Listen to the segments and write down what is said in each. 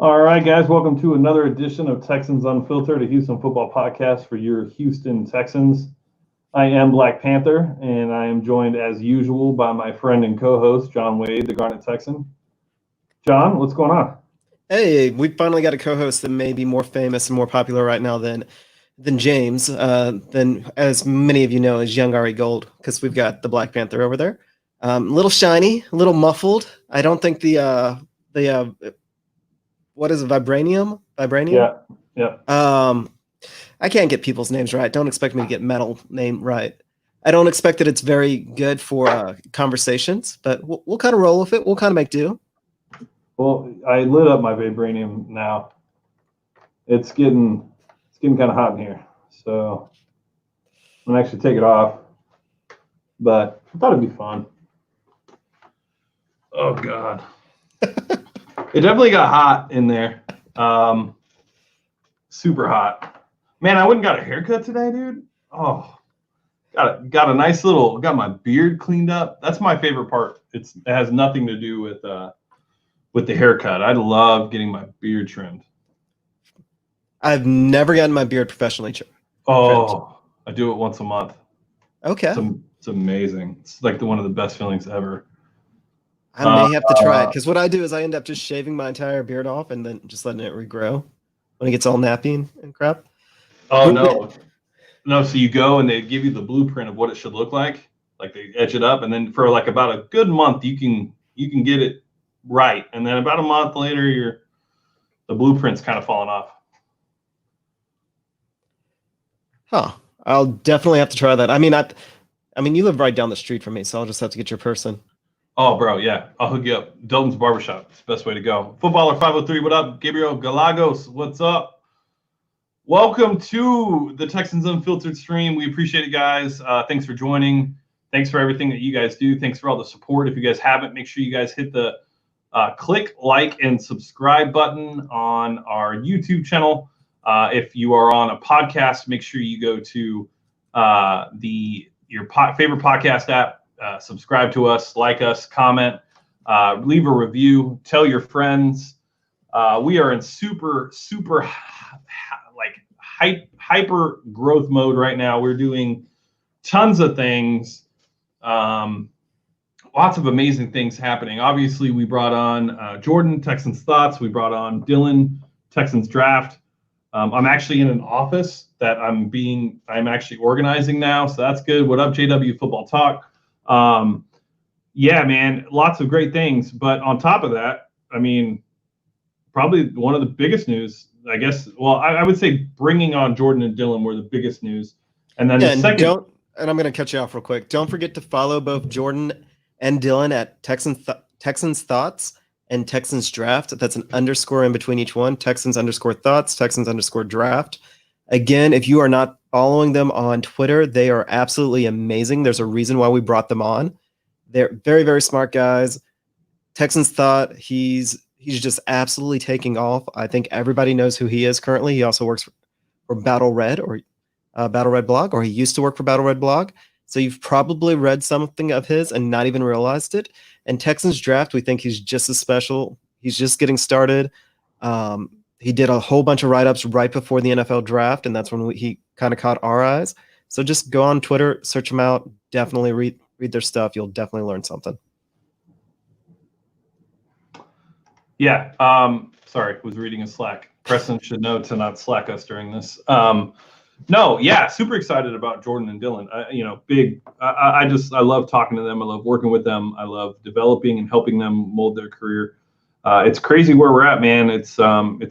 All right, guys, welcome to another edition of Texans Unfiltered, a Houston football podcast for your Houston Texans. I am Black Panther, and I am joined as usual by my friend and co-host, John Wade, the Garnet Texan. John, what's going on? Hey, we finally got a co-host that may be more famous and more popular right now than James, than as many of you know as Young Ari Gold, because we've got the Black Panther over there. A little shiny, a little muffled. I don't think the what is it, vibranium? Vibranium? Yeah. I can't get people's names right. Don't expect me to get metal name right. I don't expect that it's very good for conversations, but we'll kind of roll with it. We'll kind of make do. Well, I lit up my vibranium now. It's getting kind of hot in here, so I'm gonna actually take it off. But I thought it'd be fun. Oh God. It definitely got hot in there. Super hot. Man, I went and got a haircut today, dude. Oh, got a nice got my beard cleaned up. That's my favorite part. It has nothing to do with the haircut. I love getting my beard trimmed. I've never gotten my beard professionally trimmed. Oh, I do it once a month. Okay. It's amazing. It's like one of the best feelings ever. I may have to try it, because what I do is I end up just shaving my entire beard off and then just letting it regrow when it gets all nappy and crap. Oh, no. So you go and they give you the blueprint of what it should look like. Like they etch it up, and then for like about a good month, you can get it right, and then about a month later, the blueprint's kind of falling off. Huh. I'll definitely have to try that. I mean, you live right down the street from me, so I'll just have to get your person. Oh, bro, yeah. I'll hook you up. Dalton's Barbershop. It's the best way to go. Footballer 503, what up? Gabriel Galagos, what's up? Welcome to the Texans Unfiltered stream. We appreciate it, guys. Thanks for joining. Thanks for everything that you guys do. Thanks for all the support. If you guys haven't, make sure you guys hit the click, like, and subscribe button on our YouTube channel. If you are on a podcast, make sure you go to your favorite podcast app. Subscribe to us, like us, comment, leave a review, tell your friends. We are in super hyper growth mode right now. We're doing tons of things, lots of amazing things happening. Obviously, we brought on Jordan, Texans Thoughts. We brought on Dylan, Texans Draft. I'm actually in an office that I'm actually organizing now, so that's good. What up, JW Football Talk? Yeah, man, lots of great things. But on top of that, I mean, probably one of the biggest news, I guess. Well, I would say bringing on Jordan and Dylan were the biggest news. And then the second. And I'm going to cut you off real quick. Don't forget to follow both Jordan and Dylan at Texans Thoughts and Texans Draft. That's an underscore in between each one. Texans _Thoughts, Texans _Draft. Again, if you are not following them on Twitter, they are absolutely amazing. There's a reason why we brought them on. They're very, very smart guys. Texans Thought, he's just absolutely taking off. I think everybody knows who he is currently. He also works for Battle Red or Battle Red Blog, or he used to work for Battle Red Blog. So you've probably read something of his and not even realized it. And Texans Draft, we think he's just as special. He's just getting started. He did a whole bunch of write-ups right before the NFL draft, and that's when he kind of caught our eyes. So just go on Twitter, search them out. Definitely read their stuff. You'll definitely learn something. Yeah. Sorry, was reading a Slack. Preston should know to not Slack us during this. No, yeah, super excited about Jordan and Dylan. I love talking to them. I love working with them. I love developing and helping them mold their career. It's crazy where we're at, man. It's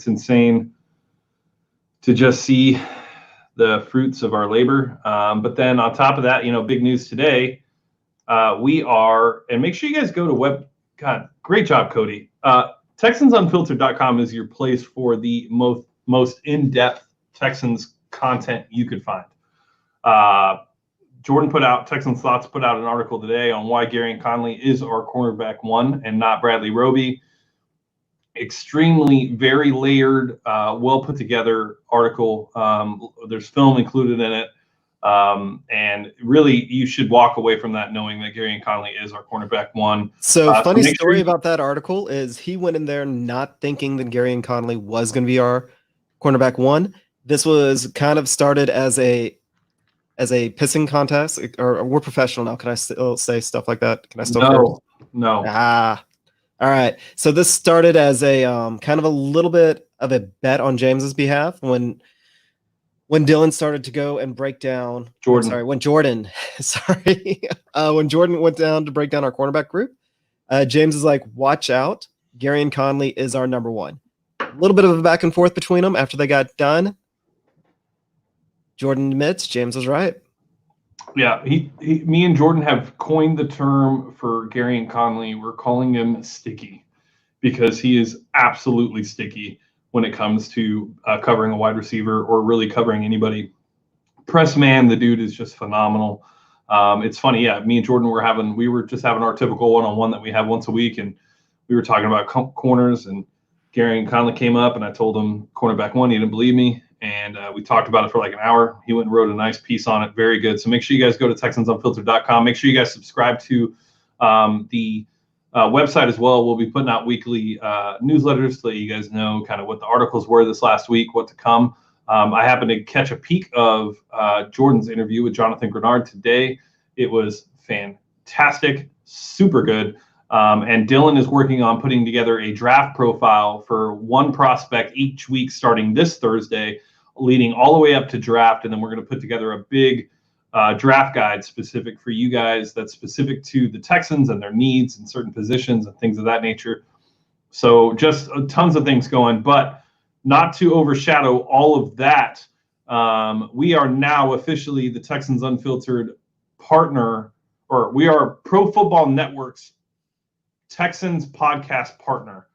insane to just see the fruits of our labor. But then on top of that, big news today. We are, and make sure you guys go to God, great job, Cody. TexansUnfiltered.com is your place for the most in-depth Texans content you could find. Texans Thoughts put out an article today on why Connelly is our cornerback one and not Bradley Roby. Extremely, very layered, well put together article. There's film included in it. And really, you should walk away from that knowing that Gary and Connelly is our cornerback one. So funny make story sure about that article is he went in there not thinking that Gary and Connelly was going to be our cornerback one. This was kind of started as a pissing contest, or we're professional now. Can I still say stuff like that? Can I still curse? No. All right. So this started as a kind of a little bit of a bet on James's behalf when Dylan started to go and break down when Jordan went down to break down our cornerback group, James is like, watch out, Gary and Connelly is our number one. A little bit of a back and forth between them after they got done. Jordan admits James was right. Yeah, me and Jordan have coined the term for Gary and Connelly. We're calling him sticky because he is absolutely sticky when it comes to covering a wide receiver or really covering anybody. Press man, the dude is just phenomenal. It's funny, yeah. Me and Jordan we were just having our typical one-on-one that we have once a week, and we were talking about corners. And Gary and Connelly came up, and I told him cornerback one. He didn't believe me, and we talked about it for like an hour. He went and wrote a nice piece on it, very good. So make sure you guys go to TexansUnfiltered.com. Make sure you guys subscribe to the website as well. We'll be putting out weekly newsletters to let you guys know kind of what the articles were this last week, what to come. I happened to catch a peek of Jordan's interview with Jonathan Granard today. It was fantastic, super good. And Dylan is working on putting together a draft profile for one prospect each week starting this Thursday, leading all the way up to draft. And then we're going to put together a big draft guide specific for you guys that's specific to the Texans and their needs in certain positions and things of that nature. So just tons of things going, but not to overshadow all of that, we are now officially the Texans Unfiltered partner, or we are Pro Football Network's Texans podcast partner.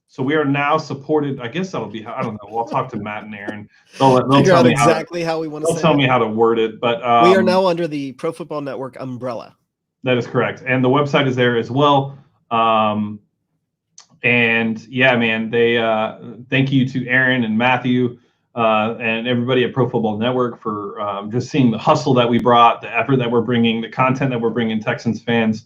So we are now supported. I guess that'll be, I don't know. We'll talk to Matt and Aaron. They'll figure out exactly how we want to say it. They'll tell me how to word it. But we are now under the Pro Football Network umbrella. That is correct. And the website is there as well. And yeah, man, they thank you to Aaron and Matthew and everybody at Pro Football Network for just seeing the hustle that we brought, the effort that we're bringing, the content that we're bringing Texans fans.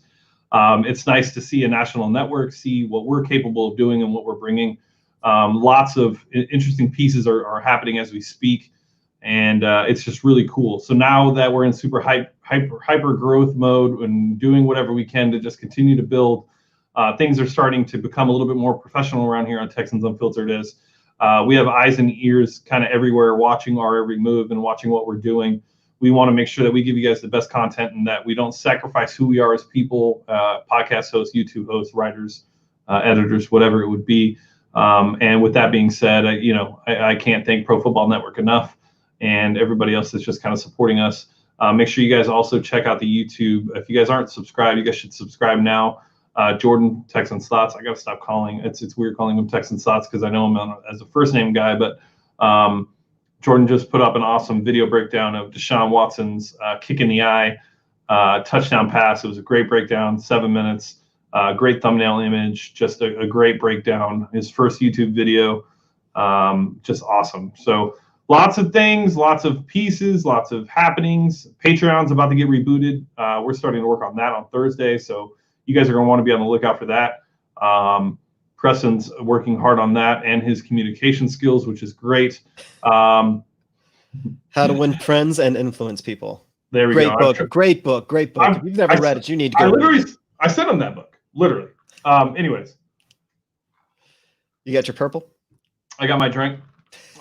It's nice to see a national network, see what we're capable of doing and what we're bringing. Lots of interesting pieces are happening as we speak, and it's just really cool. So now that we're in super hyper growth mode and doing whatever we can to just continue to build, things are starting to become a little bit more professional around here on Texans Unfiltered. As we have eyes and ears kind of everywhere, watching our every move and watching what we're doing. We want to make sure that we give you guys the best content and that we don't sacrifice who we are as people, podcast hosts, YouTube hosts, writers, editors, whatever it would be. And with that being said, I can't thank Pro Football Network enough and everybody else that's just kind of supporting us. Make sure you guys also check out the YouTube. If you guys aren't subscribed, you guys should subscribe now. Jordan, Texans Thoughts. I got to stop calling. It's weird calling him Texans Thoughts because I know him as a first name guy, but Jordan just put up an awesome video breakdown of Deshaun Watson's kick in the eye touchdown pass. It was a great breakdown, 7 minutes, great thumbnail image, just a great breakdown. His first YouTube video, just awesome. So lots of things, lots of pieces, lots of happenings. Patreon's about to get rebooted. We're starting to work on that on Thursday, so you guys are going to want to be on the lookout for that. Preston's working hard on that and his communication skills, which is great. How to Win Friends and Influence People. There we go. Great book. If you've never read it, you need to go. I sent him that book, literally. Anyways. You got your purple? I got my drink,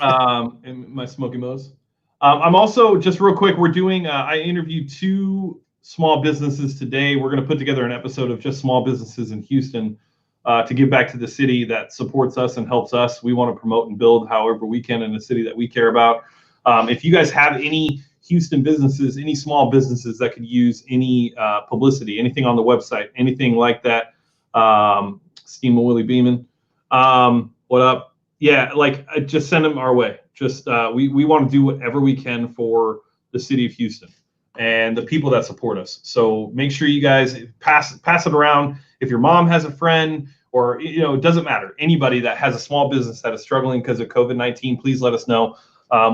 and my Smoky Mo's. I'm also, just real quick, we're doing, I interviewed 2 small businesses today. We're going to put together an episode of just small businesses in Houston to give back to the city that supports us and helps us. We want to promote and build however we can in a city that we care about. If you guys have any Houston businesses, any small businesses that could use any publicity, anything on the website, anything like that, Steam Willie Beeman, what up? Yeah, just send them our way. Just we want to do whatever we can for the city of Houston and the people that support us. So make sure you guys pass it around. If your mom has a friend, or it doesn't matter, anybody that has a small business that is struggling because of COVID-19, please let us know.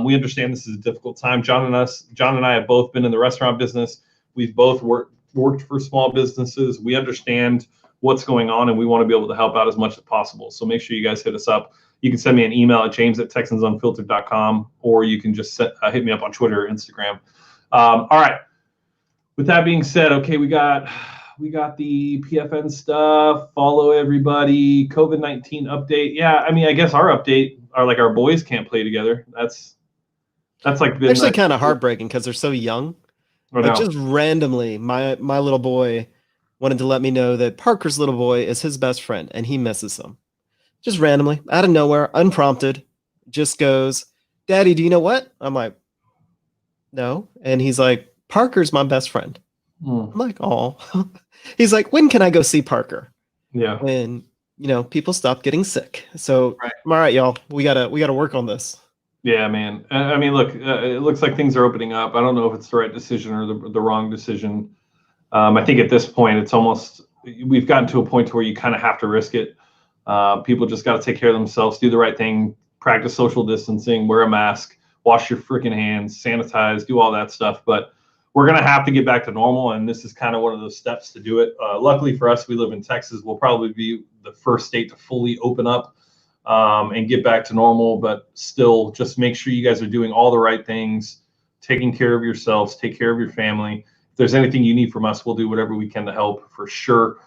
We understand this is a difficult time. John and I have both been in the restaurant business. We've both worked for small businesses. We understand what's going on, and we want to be able to help out as much as possible. So make sure you guys hit us up. You can send me an email at james@texansunfiltered.com, or you can just hit me up on Twitter or Instagram. All right. With that being said, okay, we got the PFN stuff. Follow everybody. COVID-19 update. Yeah, I mean, I guess our update are like our boys can't play together. That's like been actually kind of heartbreaking because they're so young. Like just randomly, my little boy wanted to let me know that Parker's little boy is his best friend and he misses him. Just randomly, out of nowhere, unprompted, just goes, "Daddy, do you know what?" I'm like, "No." And he's like, "Parker's my best friend." I'm like, "Oh." He's like, "When can I go see Parker?" Yeah. When, people stop getting sick. So, All right, y'all, we gotta work on this. Yeah, man. I mean, look, it looks like things are opening up. I don't know if it's the right decision or the wrong decision. I think at this point, it's almost, we've gotten to a point where you kind of have to risk it. People just got to take care of themselves, do the right thing, practice social distancing, wear a mask, wash your freaking hands, sanitize, do all that stuff. But we're going to have to get back to normal, and this is kind of one of those steps to do it. Luckily for us, we live in Texas. We'll probably be the first state to fully open up and get back to normal. But still, just make sure you guys are doing all the right things, taking care of yourselves, take care of your family. If there's anything you need from us, we'll do whatever we can to help for sure.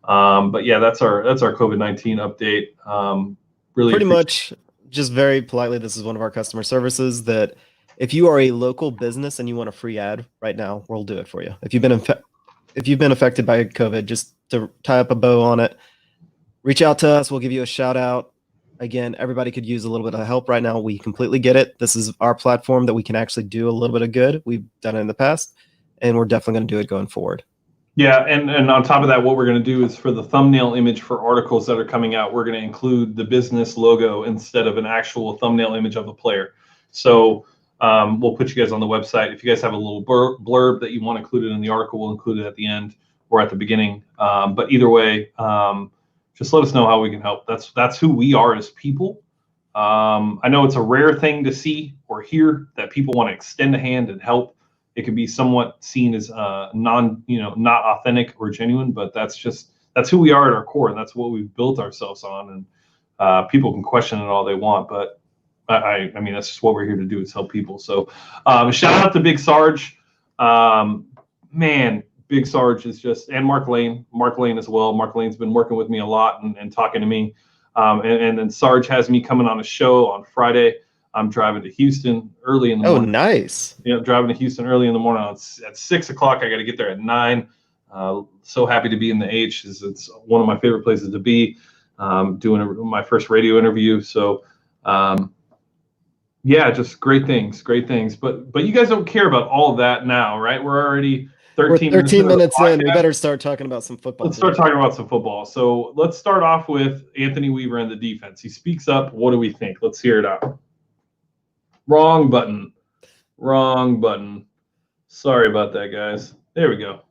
But yeah, that's our COVID-19 update. Really pretty much just very politely, this is one of our customer services that if you are a local business and you want a free ad right now, we'll do it for you. If you've been affected by COVID, just to tie up a bow on it, reach out to us. We'll give you a shout out. Again, everybody could use a little bit of help right now. We completely get it. This is our platform that we can actually do a little bit of good. We've done it in the past, and we're definitely going to do it going forward. Yeah, and on top of that, what we're going to do is for the thumbnail image for articles that are coming out, we're going to include the business logo instead of an actual thumbnail image of the player. So we'll put you guys on the website. If you guys have a little blurb that you want included in the article, we'll include it at the end or at the beginning. But either way, just let us know how we can help. That's who we are as people. I know it's a rare thing to see or hear that people want to extend a hand and help. It could be somewhat seen as not authentic or genuine, but that's who we are at our core, and that's what we've built ourselves on. And people can question it all they want, but I mean that's just what we're here to do, is help people. So shout out to Big Sarge, man. Big Sarge is just, and Mark Lane as well. Mark Lane's been working with me a lot and talking to me, and then Sarge has me coming on a show on Friday. I'm driving to Houston early in the morning. Oh, nice. Yeah, driving to Houston early in the morning. At 6 o'clock. I got to get there at 9. So happy to be in the H. It's one of my favorite places to be. Doing my first radio interview. So, yeah, just great things. But you guys don't care about all of that now, right? We're already 13 minutes in. We better start talking about some football. Let's start talking about some football. So let's start off with Anthony Weaver and the defense. He speaks up. What do we think? Let's hear it out. Wrong button. Sorry about that, guys. There we go.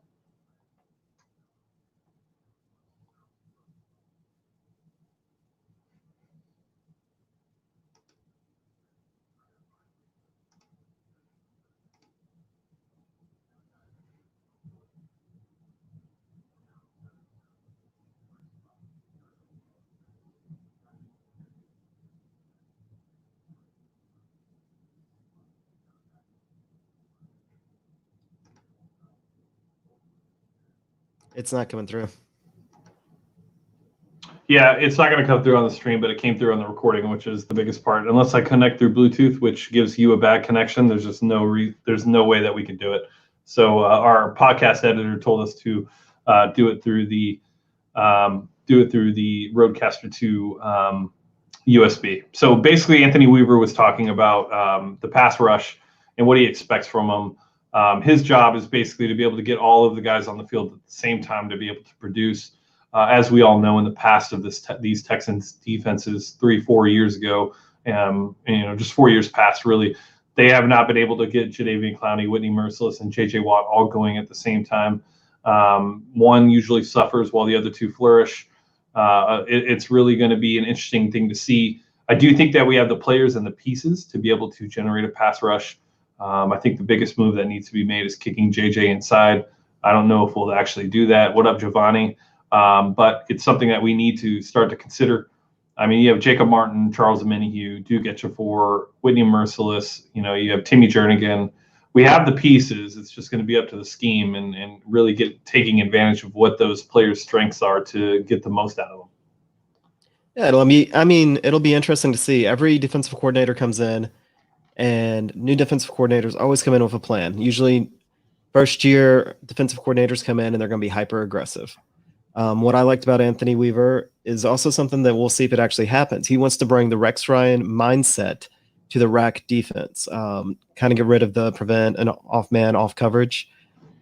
It's not coming through. Yeah, it's not going to come through on the stream, but it came through on the recording, which is the biggest part. Unless I connect through Bluetooth, which gives you a bad connection, there's just there's no way that we can do it. So our podcast editor told us to do it through the Rodecaster 2 USB. So basically, Anthony Weaver was talking about the pass rush and what he expects from them. His job is basically to be able to get all of the guys on the field at the same time to be able to produce. As we all know, in the past of these Texans defenses 3-4 years ago, just 4 years past, really, they have not been able to get Jadeveon Clowney, Whitney Merciless, and J.J. Watt all going at the same time. One usually suffers while the other two flourish. It's really going to be an interesting thing to see. I do think that we have the players and the pieces to be able to generate a pass rush. I think the biggest move that needs to be made is kicking JJ inside. I don't know if we'll actually do that. What up, Giovanni? But it's something that we need to start to consider. I mean, you have Jacob Martin, Charles Omenihu, Duke Etchefor, Whitney Merciless. You know, you have Timmy Jernigan. We have the pieces. It's just going to be up to the scheme and really taking advantage of what those players' strengths are to get the most out of them. Yeah, it'll be interesting to see. Every defensive coordinator comes in, and new defensive coordinators always come in with a plan. Usually, first-year defensive coordinators come in, and they're going to be hyper-aggressive. What I liked about Anthony Weaver is also something that we'll see if it actually happens. He wants to bring the Rex Ryan mindset to the rack defense, kind of get rid of the prevent and off-man, off-coverage.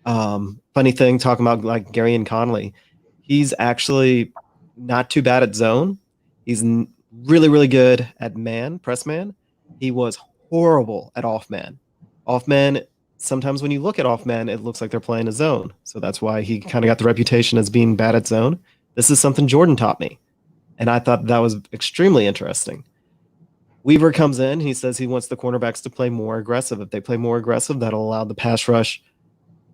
Funny thing, talking about like Gary and Connelly, he's actually not too bad at zone. He's really, really good at press man. He was horrible at off-man. Off-man, sometimes when you look at off-man, it looks like they're playing a zone. So that's why he kind of got the reputation as being bad at zone. This is something Jordan taught me, and I thought that was extremely interesting. Weaver comes in. He says he wants the cornerbacks to play more aggressive. If they play more aggressive, that'll allow the pass rush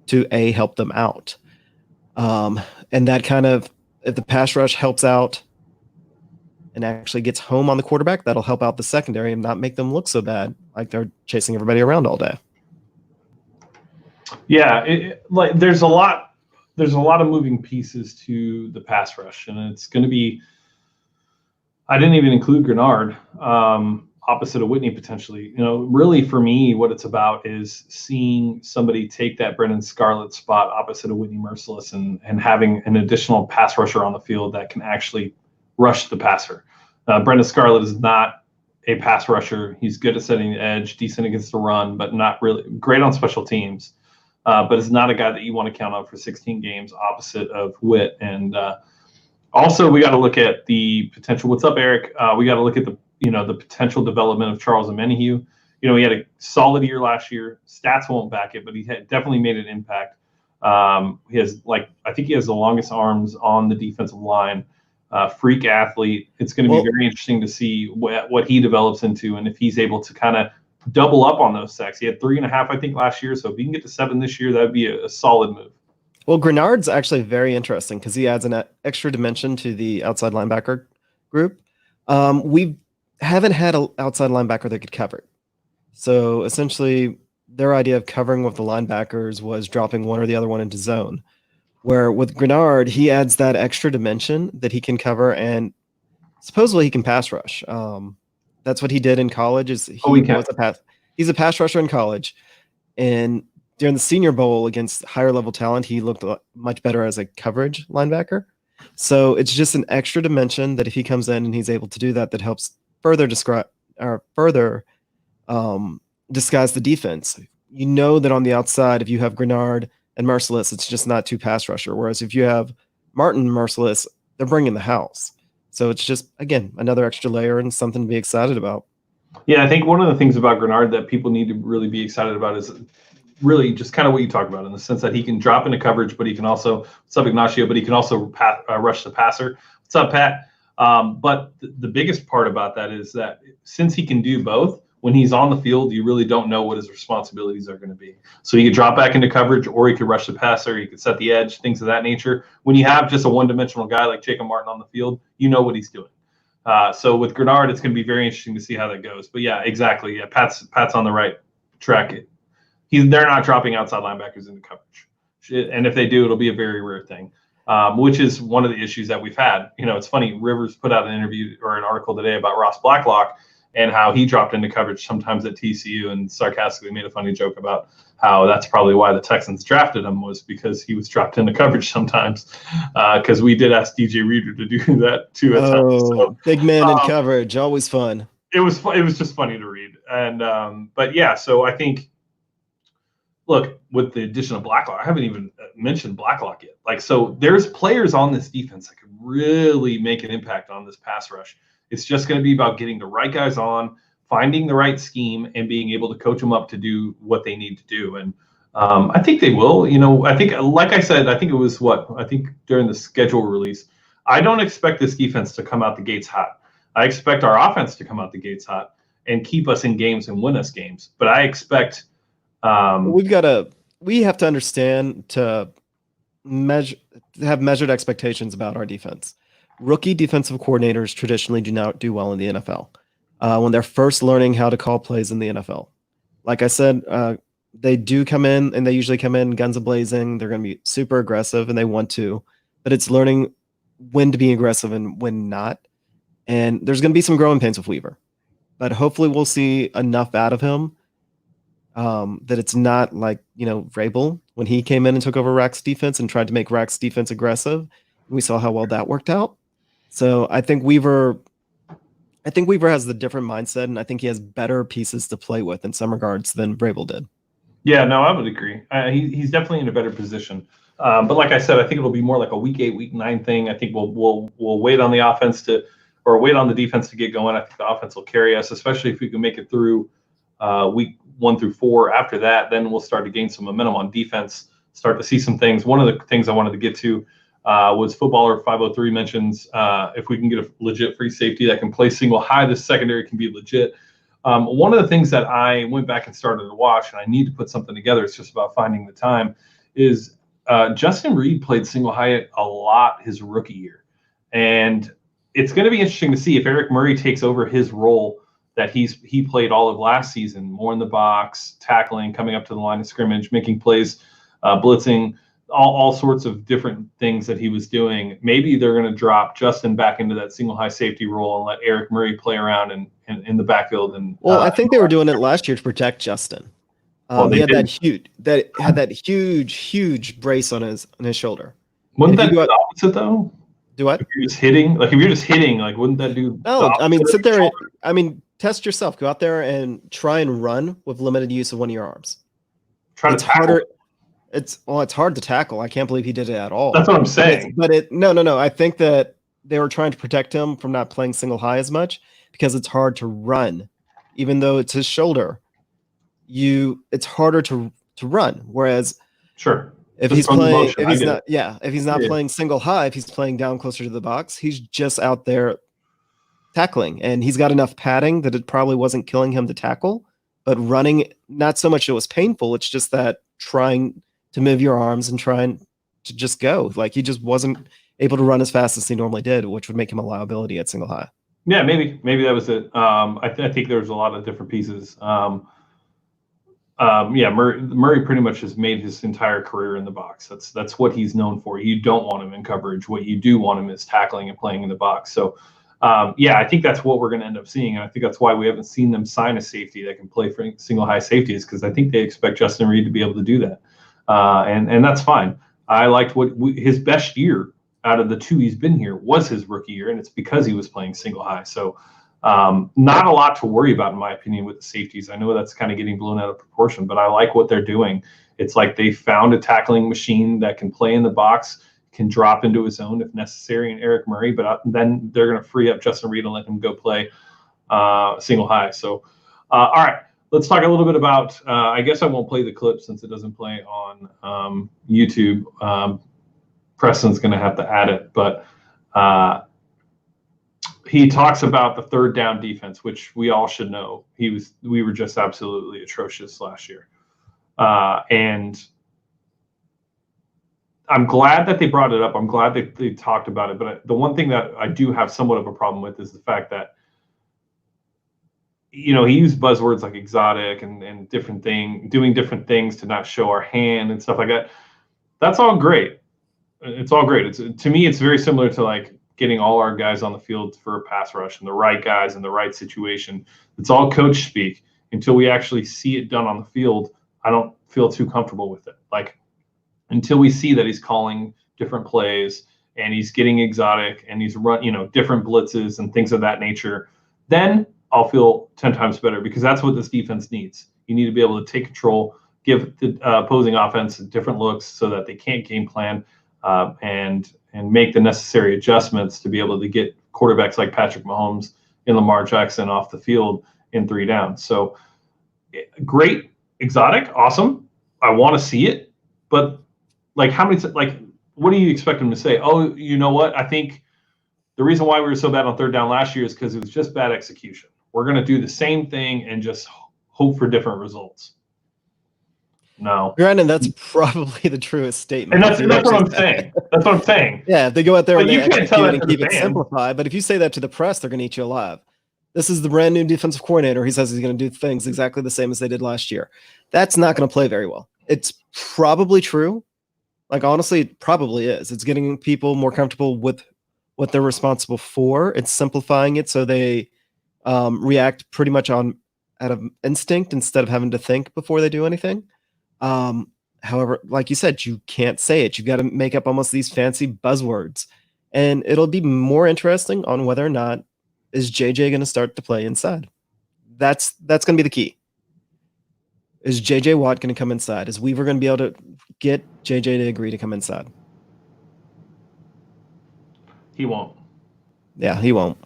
to help them out. And that kind of, if the pass rush helps out and actually gets home on the quarterback, that'll help out the secondary and not make them look so bad, like they're chasing everybody around all day. Yeah, there's a lot of moving pieces to the pass rush, and it's going to be. I didn't even include Granard, opposite of Whitney potentially. You know, really for me, what it's about is seeing somebody take that Brendan Scarlett spot opposite of Whitney Merciless and having an additional pass rusher on the field that can actually rush the passer. Brendan Scarlett is not a pass rusher. He's good at setting the edge, decent against the run, but not really great on special teams. But is not a guy that you want to count on for 16 games, opposite of Witt. And also, we got to look at the potential. What's up, Eric? We got to look at the potential development of Charles Omenihu. You know, he had a solid year last year. Stats won't back it, but he definitely made an impact. He has I think he has the longest arms on the defensive line. Freak athlete. It's going to be very interesting to see what he develops into, and if he's able to kind of double up on those sacks. He had 3.5, I think, last year. So if he can get to 7 this year, that would be a solid move. Well, Granard's actually very interesting because he adds an extra dimension to the outside linebacker group. We haven't had an outside linebacker that could cover. So essentially, their idea of covering with the linebackers was dropping one or the other one into zone. Where with Granard, he adds that extra dimension that he can cover, and supposedly he can pass rush. That's what he did in college. He's a pass rusher in college, and during the Senior Bowl against higher level talent, he looked much better as a coverage linebacker. So it's just an extra dimension that if he comes in and he's able to do that, that helps further disguise the defense. You know that on the outside, if you have Granard and Merciless, it's just not too pass rusher. Whereas if you have Martin Merciless, they're bringing the house. So it's just, again, another extra layer and something to be excited about. Yeah, I think one of the things about Granard that people need to really be excited about is really just kind of what you talked about, in the sense that he can drop into coverage, but he can also, what's up, Ignacio, but he can also rush the passer. What's up, Pat? But the biggest part about that is that since he can do both, when he's on the field, you really don't know what his responsibilities are going to be. So he could drop back into coverage, or he could rush the passer, he could set the edge, things of that nature. When you have just a one-dimensional guy like Jacob Martin on the field, you know what he's doing. So with Granard, it's going to be very interesting to see how that goes. But yeah, exactly. Yeah, Pat's on the right track. They're not dropping outside linebackers into coverage, and if they do, it'll be a very rare thing, which is one of the issues that we've had. You know, it's funny. Rivers put out an interview or an article today about Ross Blacklock and how he dropped into coverage sometimes at TCU, and sarcastically made a funny joke about how that's probably why the Texans drafted him, was because he was dropped into coverage sometimes. Because we did ask DJ Reader to do that too at times. So, big man in coverage, always fun. It was just funny to read, and but yeah, so I think. Look, with the addition of Blacklock, I haven't even mentioned Blacklock yet. So there's players on this defense that could really make an impact on this pass rush. It's just going to be about getting the right guys on, finding the right scheme, and being able to coach them up to do what they need to do. And I think they will. You know, I think, like I said, I think it was during the schedule release, I don't expect this defense to come out the gates hot. I expect our offense to come out the gates hot and keep us in games and win us games. But I expect we have to understand to have measured expectations about our defense. Rookie defensive coordinators traditionally do not do well in the NFL when they're first learning how to call plays in the NFL. Like I said, they do come in, and they usually come in guns a-blazing. They're going to be super aggressive, and they want to, but it's learning when to be aggressive and when not. And there's going to be some growing pains with Weaver, but hopefully we'll see enough out of him that it's not like, Vrabel when he came in and took over Rack's defense and tried to make Rack's defense aggressive. We saw how well that worked out. So I think Weaver has the different mindset, and I think he has better pieces to play with in some regards than Vrabel did. Yeah, no, I would agree. He's definitely in a better position. But like I said, I think it'll be more like a week 8, week 9 thing. I think we'll wait on the offense wait on the defense to get going. I think the offense will carry us, especially if we can make it through week 1 through 4. After that, then we'll start to gain some momentum on defense, start to see some things. One of the things I wanted to get to was Footballer 503 mentions if we can get a legit free safety that can play single high, the secondary can be legit. One of the things that I went back and started to watch, and I need to put something together, it's just about finding the time, is Justin Reed played single high a lot his rookie year. And it's going to be interesting to see if Eric Murray takes over his role that he played all of last season, more in the box, tackling, coming up to the line of scrimmage, making plays, blitzing, all sorts of different things that he was doing. Maybe they're going to drop Justin back into that single high safety role and let Eric Murray play around in the backfield. And I think they were doing it last year to protect Justin. He had that huge brace on his shoulder. Wouldn't that be the opposite though? Do what? If you're just hitting, wouldn't that do? No, I mean, sit there. Test yourself. Go out there and try and run with limited use of one of your arms. It's harder. It's hard to tackle. I can't believe he did it at all. That's what I'm saying. No. I think that they were trying to protect him from not playing single high as much because it's hard to run, even though it's his shoulder. It's harder to run. Whereas, sure, if he's not playing single high, if he's playing down closer to the box, he's just out there tackling, and he's got enough padding that it probably wasn't killing him to tackle. But running, not so much it was painful. It's just that trying to move your arms and trying to just go. Like, he just wasn't able to run as fast as he normally did, which would make him a liability at single high. Yeah, maybe that was it. I think there's a lot of different pieces. Murray pretty much has made his entire career in the box. That's what he's known for. You don't want him in coverage. What you do want him is tackling and playing in the box. So, I think that's what we're going to end up seeing, and I think that's why we haven't seen them sign a safety that can play for single high safeties, because I think they expect Justin Reed to be able to do that, and that's fine. I liked his best year out of the 2 he's been here was his rookie year, and it's because he was playing single high. So, not a lot to worry about, in my opinion, with the safeties. I know that's kind of getting blown out of proportion, but I like what they're doing. It's like they found a tackling machine that can play in the box, can drop into his zone if necessary, and Eric Murray, but then they're going to free up Justin Reed and let him go play single high. So, all right, let's talk a little bit about, I guess I won't play the clip since it doesn't play on YouTube. Preston's going to have to add it, but he talks about the third down defense, which we all should know. We were just absolutely atrocious last year. And I'm glad that they brought it up. I'm glad that they talked about it. But the one thing that I do have somewhat of a problem with is the fact that, he used buzzwords like exotic and different doing different things to not show our hand and stuff like that. That's all great. It's all great. To me, it's very similar to like getting all our guys on the field for a pass rush and the right guys in the right situation. It's all coach speak. Until we actually see it done on the field, I don't feel too comfortable with it. Like, until we see that he's calling different plays and he's getting exotic and he's different blitzes and things of that nature, then I'll feel 10 times better, because that's what this defense needs. You need to be able to take control, give the opposing offense different looks so that they can't game plan, and make the necessary adjustments to be able to get quarterbacks like Patrick Mahomes and Lamar Jackson off the field in 3 downs. So great, exotic, awesome. I want to see it, but what do you expect them to say? Oh, you know what? I think The reason why we were so bad on third down last year is because it was just bad execution. We're going to do the same thing and just hope for different results. No. Granted, that's probably the truest statement. And that's what I'm saying. That's what I'm saying. Yeah, if they go out there But and you they can't tell execute that and to keep the it fans. simplified, but if you say that to the press, they're going to eat you alive. This is the brand new defensive coordinator. He says he's going to do things exactly the same as they did last year. That's not going to play very well. It's probably true. Like, honestly, it probably is. It's getting people more comfortable with what they're responsible for. It's simplifying it so they react pretty much out of instinct instead of having to think before they do anything. However, like you said, you can't say it. You've got to make up almost these fancy buzzwords. And it'll be more interesting on whether or not is JJ going to start to play inside. That's going to be the key. Is JJ Watt going to come inside? Is Weaver going to be able to get JJ to agree to come inside? He won't. Yeah, he won't.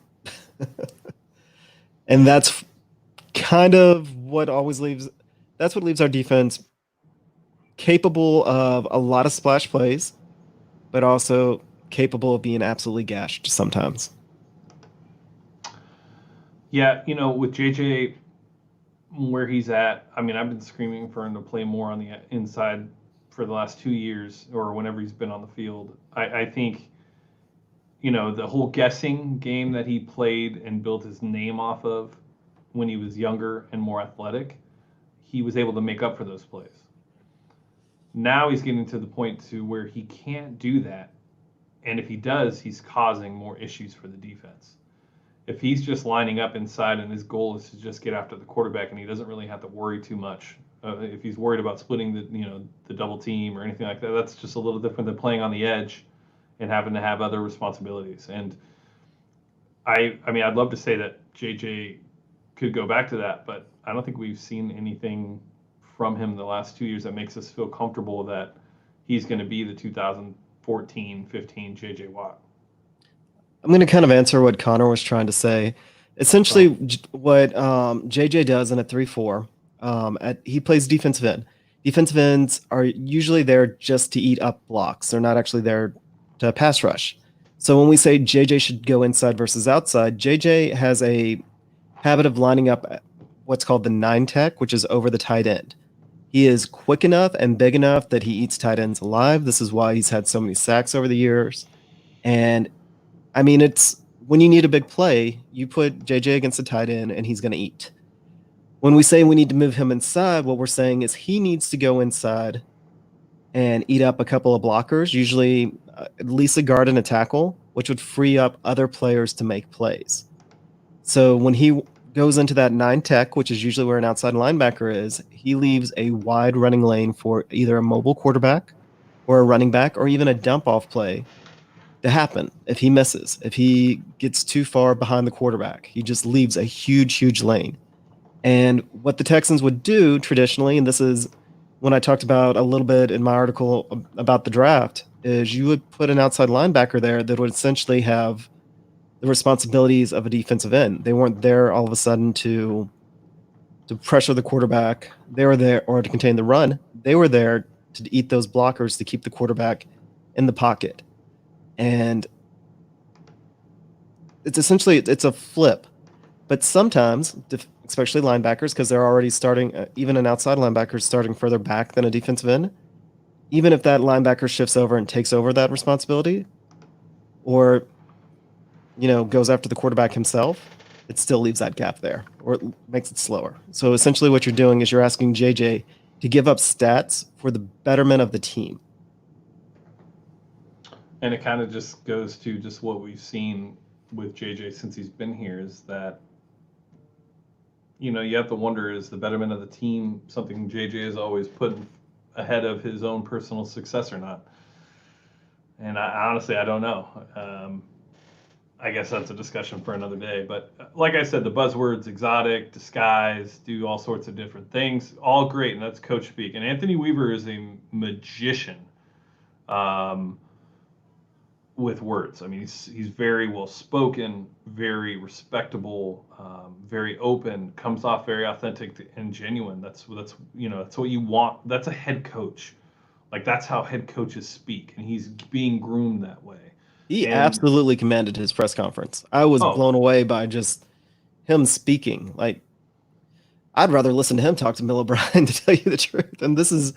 And that's kind of what leaves our defense capable of a lot of splash plays, but also capable of being absolutely gashed sometimes. Yeah, with JJ where he's at, I mean, I've been screaming for him to play more on the inside for the last 2 years or whenever he's been on the field. I think, the whole guessing game that he played and built his name off of when he was younger and more athletic, he was able to make up for those plays. Now he's getting to the point to where he can't do that. And if he does, he's causing more issues for the defense. If he's just lining up inside and his goal is to just get after the quarterback and he doesn't really have to worry too much, if he's worried about splitting the double team or anything like that, that's just a little different than playing on the edge and having to have other responsibilities. And I mean, I'd love to say that JJ could go back to that, but I don't think we've seen anything from him the last 2 years that makes us feel comfortable that he's going to be the 2014-15 JJ Watt. I'm going to kind of answer what Connor was trying to say. Essentially, what JJ does in a 3-4, he plays defensive end. Defensive ends are usually there just to eat up blocks. They're not actually there to pass rush. So when we say JJ should go inside versus outside, JJ has a habit of lining up at what's called the 9 tech, which is over the tight end. He is quick enough and big enough that he eats tight ends alive. This is why he's had so many sacks over the years. And I mean, it's when you need a big play, you put JJ against a tight end and he's going to eat. When we say we need to move him inside, what we're saying is he needs to go inside and eat up a couple of blockers, usually at least a guard and a tackle, which would free up other players to make plays. So when he goes into that 9 tech, which is usually where an outside linebacker is, he leaves a wide running lane for either a mobile quarterback or a running back or even a dump off play to happen if he misses. If he gets too far behind the quarterback, he just leaves a huge lane. And what the Texans would do traditionally, and this is when I talked about a little bit in my article about the draft, is you would put an outside linebacker there that would essentially have the responsibilities of a defensive end. They weren't there all of a sudden to pressure the quarterback. They were there or to contain the run. They were there to eat those blockers to keep the quarterback in the pocket. And it's essentially it's a flip. But sometimes, especially linebackers, because they're already starting, even an outside linebacker is starting further back than a defensive end, even if that linebacker shifts over and takes over that responsibility, or goes after the quarterback himself, it still leaves that gap there, or it makes it slower. So essentially what you're doing is you're asking JJ to give up stats for the betterment of the team. And it kind of just goes to just what we've seen with JJ since he's been here is that, you have to wonder, is the betterment of the team something JJ has always put ahead of his own personal success or not? And honestly, I don't know. I guess that's a discussion for another day. But like I said, the buzzwords, exotic, disguise, do all sorts of different things. All great, and that's coach speak. And Anthony Weaver is a magician with words. I mean, he's very well spoken, very respectable, very open, comes off very authentic and genuine. That's what you want. That's a head coach. Like, that's how head coaches speak, and he's being groomed that way. He And absolutely commanded his press conference. I was oh, blown away by just him speaking. Like, I'd rather listen to him talk to Bill O'Brien, to tell you the truth. And this is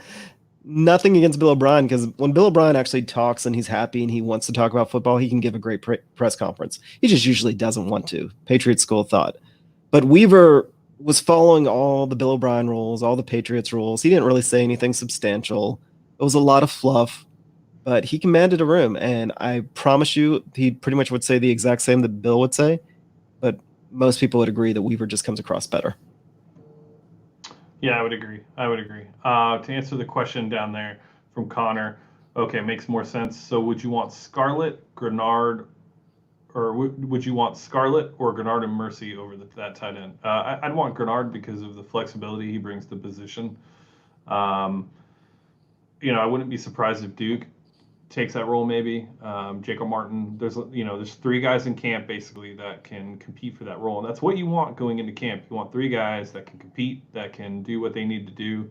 nothing against Bill O'Brien, because when Bill O'Brien actually talks and he's happy and he wants to talk about football, he can give a great press conference. He just usually doesn't want to. Patriot school thought. But Weaver was following all the Bill O'Brien rules, all the Patriots rules. He didn't really say anything substantial. It was a lot of fluff, but he commanded a room. And I promise you, he pretty much would say the exact same that Bill would say. But most people would agree that Weaver just comes across better. yeah, I would agree. To answer the question down there from Connor, okay, makes more sense. So would you want Scarlett, Granard, or would you want Scarlett or Granard and Mercy over that tight end? I'd want Granard because of the flexibility he brings to position. Um, I wouldn't be surprised if Duke takes that role maybe. Jacob Martin. There's three guys in camp basically that can compete for that role, and that's what you want going into camp. You want three guys that can compete, that can do what they need to do,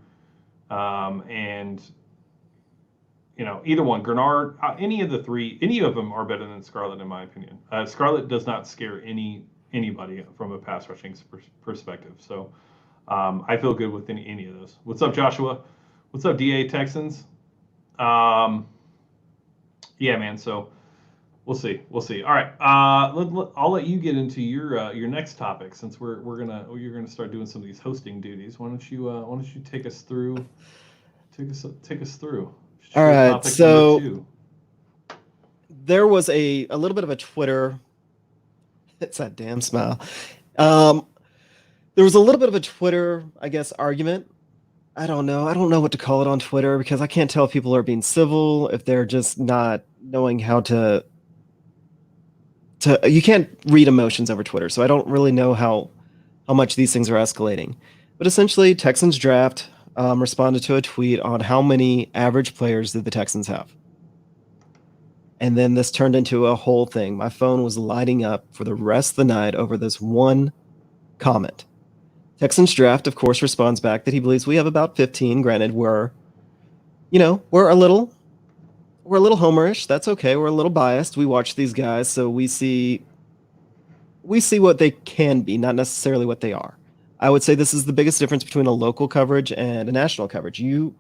and either one, Granard, any of the three, any of them are better than Scarlett in my opinion. Scarlett does not scare anybody from a pass rushing perspective, so I feel good with any of those. What's up, Joshua? What's up, DA Texans? Yeah, man. So we'll see. All right. I'll let you get into your next topic, since you're gonna start doing some of these hosting duties. Why don't you take us through? Take us through. All right. Topic So number 2. there was a little bit of a Twitter. It's that damn smile. There was a little bit of a Twitter, I guess, argument. I don't know what to call it on Twitter, because I can't tell if people are being civil, if they're just not knowing how to you can't read emotions over Twitter. So I don't really know how much these things are escalating. But essentially, Texans Draft responded to a tweet on how many average players did the Texans have. And then this turned into a whole thing. My phone was lighting up for the rest of the night over this one comment. Texans Draft, of course, responds back that he believes we have about 15. Granted, we're a little homerish. That's okay. We're a little biased. We watch these guys, so we see what they can be, not necessarily what they are. I would say this is the biggest difference between a local coverage and a national coverage. You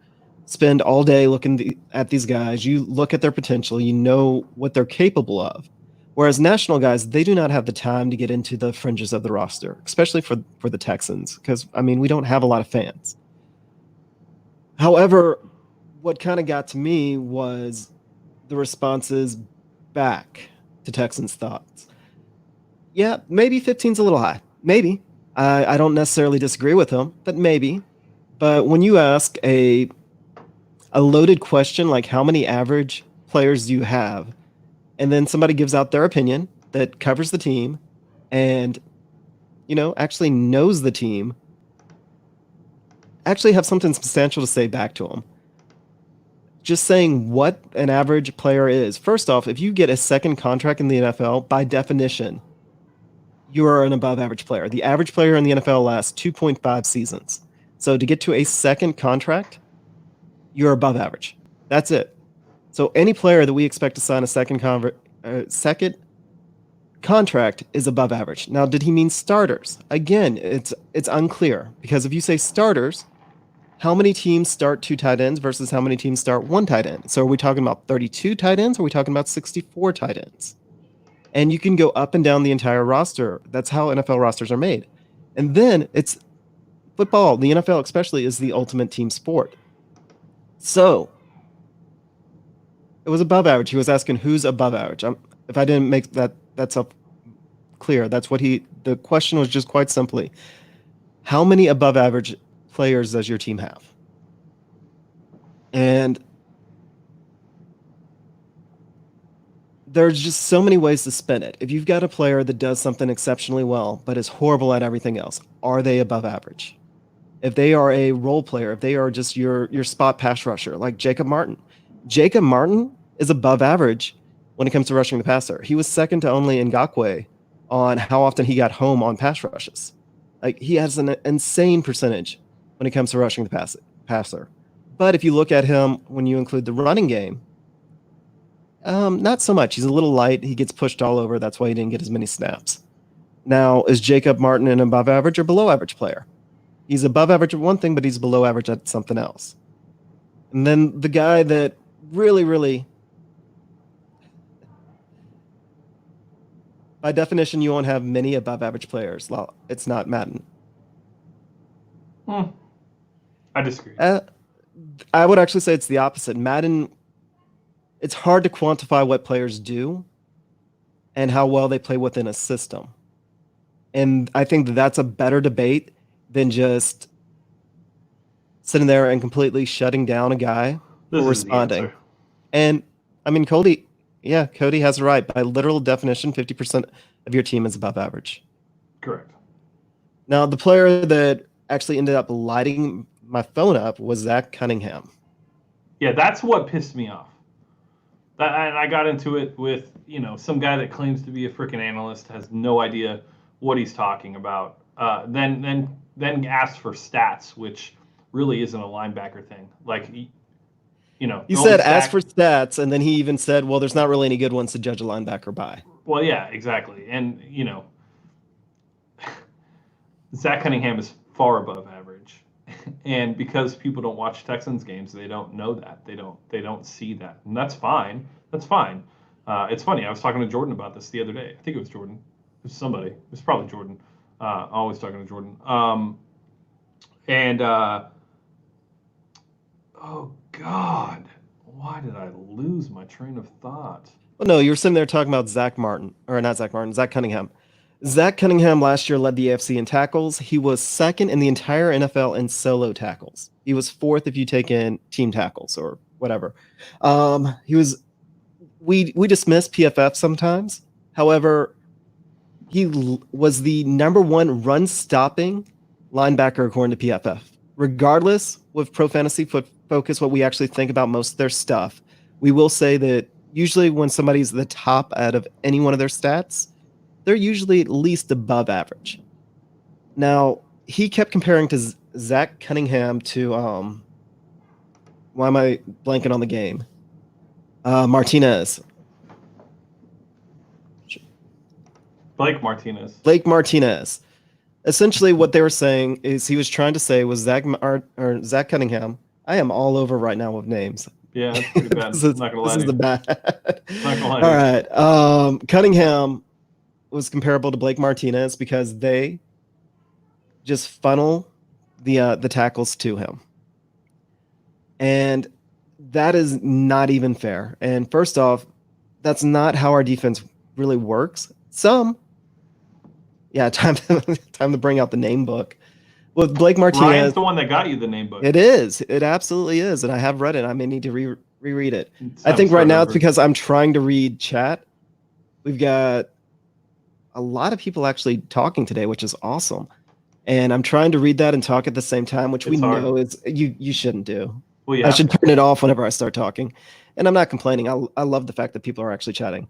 spend all day looking at these guys. You look at their potential. You know what they're capable of. Whereas national guys, they do not have the time to get into the fringes of the roster, especially for the Texans, because, we don't have a lot of fans. However, what kind of got to me was the responses back to Texans thoughts. Yeah, maybe 15's a little high. Maybe. I don't necessarily disagree with him, but maybe. But when you ask a loaded question like how many average players do you have, and then somebody gives out their opinion that covers the team and, actually knows the team, actually have something substantial to say back to them. Just saying what an average player is. First off, if you get a second contract in the NFL, by definition, you are an above average player. The average player in the NFL lasts 2.5 seasons. So to get to a second contract, you're above average. That's it. So any player that we expect to sign a second contract is above average. Now, did he mean starters? Again, it's unclear, because if you say starters, how many teams start 2 tight ends versus how many teams start 1 tight end? So are we talking about 32 tight ends, or are we talking about 64 tight ends? And you can go up and down the entire roster. That's how NFL rosters are made. And then it's football, the NFL especially, is the ultimate team sport. So it was above average. He was asking who's above average. If I didn't make that's up clear, that's what the question was, just quite simply, how many above average players does your team have? And there's just so many ways to spin it. If you've got a player that does something exceptionally well but is horrible at everything else, are they above average? If they are a role player, if they are just your spot pass rusher, like Jacob Martin is above average when it comes to rushing the passer. He was second to only Ngakoue on how often he got home on pass rushes. Like, he has an insane percentage when it comes to rushing the passer. But if you look at him when you include the running game, Not so much. He's a little light. He gets pushed all over. That's why he didn't get as many snaps. Now, is Jacob Martin an above average or below average player? He's above average at one thing, but he's below average at something else. And then the guy that really, really, by definition, you won't have many above average players. Well, it's not Madden. I disagree. I would actually say it's the opposite. Madden, it's hard to quantify what players do and how well they play within a system. And I think that's a better debate than just sitting there and completely shutting down a guy for responding. And I mean, Cody has it right. By literal definition, 50% of your team is above average. Correct. Now, the player that actually ended up lighting my phone up was Zack Cunningham. Yeah, that's what pissed me off. And I got into it with, some guy that claims to be a freaking analyst, has no idea what he's talking about. Then asked for stats, which really isn't a linebacker thing. Like, he said ask for stats, and then he even said, well, there's not really any good ones to judge a linebacker by. Well, yeah, exactly. And, Zack Cunningham is far above average. And because people don't watch Texans games, they don't know that. They don't see that. And that's fine. That's fine. It's funny. I was talking to Jordan about this the other day. I think it was Jordan. It was somebody. It was probably Jordan. Always talking to Jordan. Oh, God. Why did I lose my train of thought? Well, no, you were sitting there talking about Zack Cunningham. Zack Cunningham last year led the AFC in tackles. He was second in the entire NFL in solo tackles. He was fourth if you take in team tackles or whatever. We dismiss PFF sometimes. However, he was the number one run stopping linebacker according to PFF. Regardless, with Pro Fantasy Focus, what we actually think about most of their stuff, we will say that usually when somebody's the top out of any one of their stats, they're usually at least above average. Now, he kept comparing to Zack Cunningham to why am I blanking on the game? Martinez. Blake Martinez. Essentially, what they were saying is he was trying to say was Zack Cunningham. I am all over right now with names. Yeah, that's pretty bad. This is the bad. Not gonna lie. All right. Cunningham was comparable to Blake Martinez because they just funnel the tackles to him. And that is not even fair. And first off, that's not how our defense really works. Time to bring out the name book. With Blake Martinez, Ryan's the one that got you the name book. It is. It absolutely is. And I have read it. I may need to reread it. I think right now it's because I'm trying to read chat. We've got a lot of people actually talking today, which is awesome. And I'm trying to read that and talk at the same time, which we know is you shouldn't do. Well, yeah. I should turn it off whenever I start talking. And I'm not complaining. I love the fact that people are actually chatting.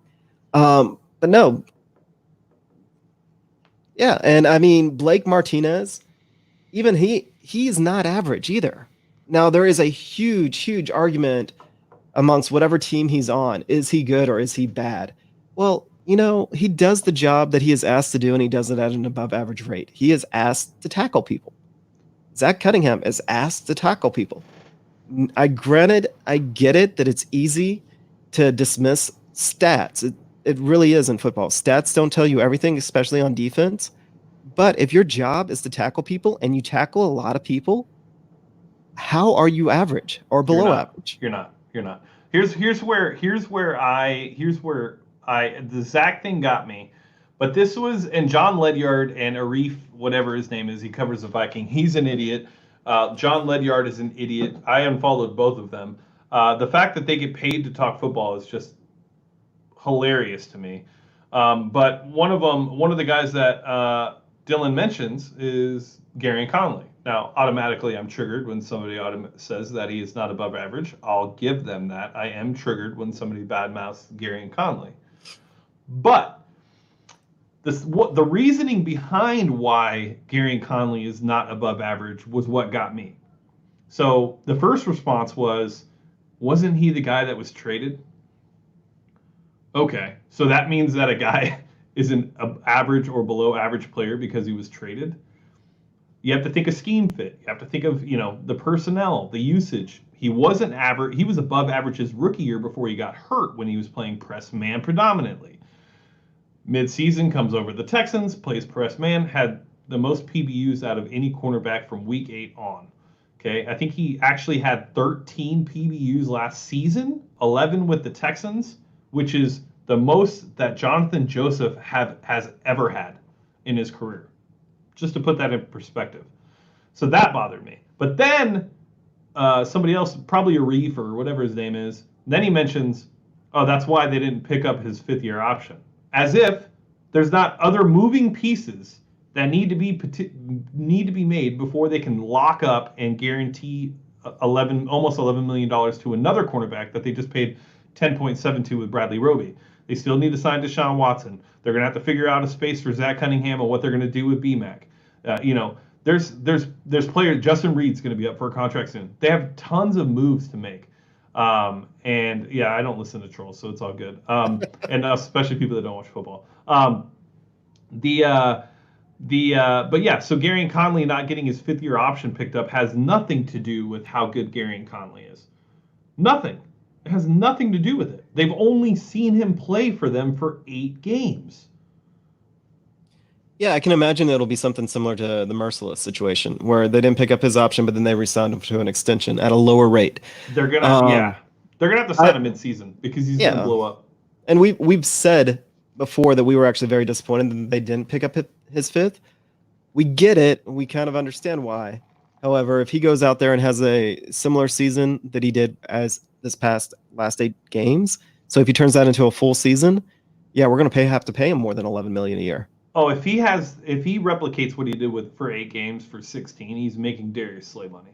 But no. Yeah, and I mean Blake Martinez, even he is not average either. Now there is a huge argument amongst whatever team he's on. Is he good or is he bad? Well, he does the job that he is asked to do, and he does it at an above average rate. He is asked to tackle people. Zack Cunningham is asked to tackle people. I get it that it's easy to dismiss stats. It really is in football. Stats don't tell you everything, especially on defense. But if your job is to tackle people and you tackle a lot of people, how are you average or below average? You're not. Here's where the Zach thing got me. But this was, and John Ledyard and Arif, whatever his name is, he covers the Viking. He's an idiot. John Ledyard is an idiot. I unfollowed both of them. The fact that they get paid to talk football is just hilarious to me. But one of the guys that Dylan mentions is Gary Connelly. Now, automatically, I'm triggered when somebody says that he is not above average. I'll give them that. I am triggered when somebody badmouths Gary Connelly. But the reasoning behind why Gary Connelly is not above average was what got me. So the first response wasn't he the guy that was traded? Okay, so that means that a guy is an average or below average player because he was traded. You have to think of scheme fit. You have to think of, the personnel, the usage. He wasn't average. He was above average his rookie year before he got hurt when he was playing press man predominantly. Mid-season comes over the Texans, plays press man, had the most PBUs out of any cornerback from week 8 on. Okay, I think he actually had 13 PBUs last season, 11 with the Texans, which is the most that Jonathan Joseph has ever had in his career. Just to put that in perspective. So that bothered me. But then somebody else, probably a Reef or whatever his name is, then he mentions, oh, that's why they didn't pick up his 5th-year option. As if there's not other moving pieces that need to be made before they can lock up and guarantee almost $11 million to another cornerback that they just paid 10.72 with Bradley Roby. They still need to sign Deshaun Watson. They're going to have to figure out a space for Zack Cunningham and what they're going to do with BMAC. There's players. Justin Reed's going to be up for a contract soon. They have tons of moves to make. And yeah, I don't listen to trolls, so it's all good. And especially people that don't watch football. But yeah, so Gary Connelly not getting his 5th-year option picked up has nothing to do with how good Gary Connelly is. Nothing. It has nothing to do with it. They've only seen him play for them for 8 games. Yeah, I can imagine it'll be something similar to the Merciless situation, where they didn't pick up his option, but then they re-signed him to an extension at a lower rate. They're gonna have to sign him mid-season because he's gonna blow up. And we've said before that we were actually very disappointed that they didn't pick up his 5th. We get it. We kind of understand why. However, if he goes out there and has a similar season that he did as this last 8 games, so if he turns that into a full season, yeah, we're gonna have to pay him more than $11 million a year. Oh, if he replicates what he did for 8 games for 16, he's making Darius Slay money.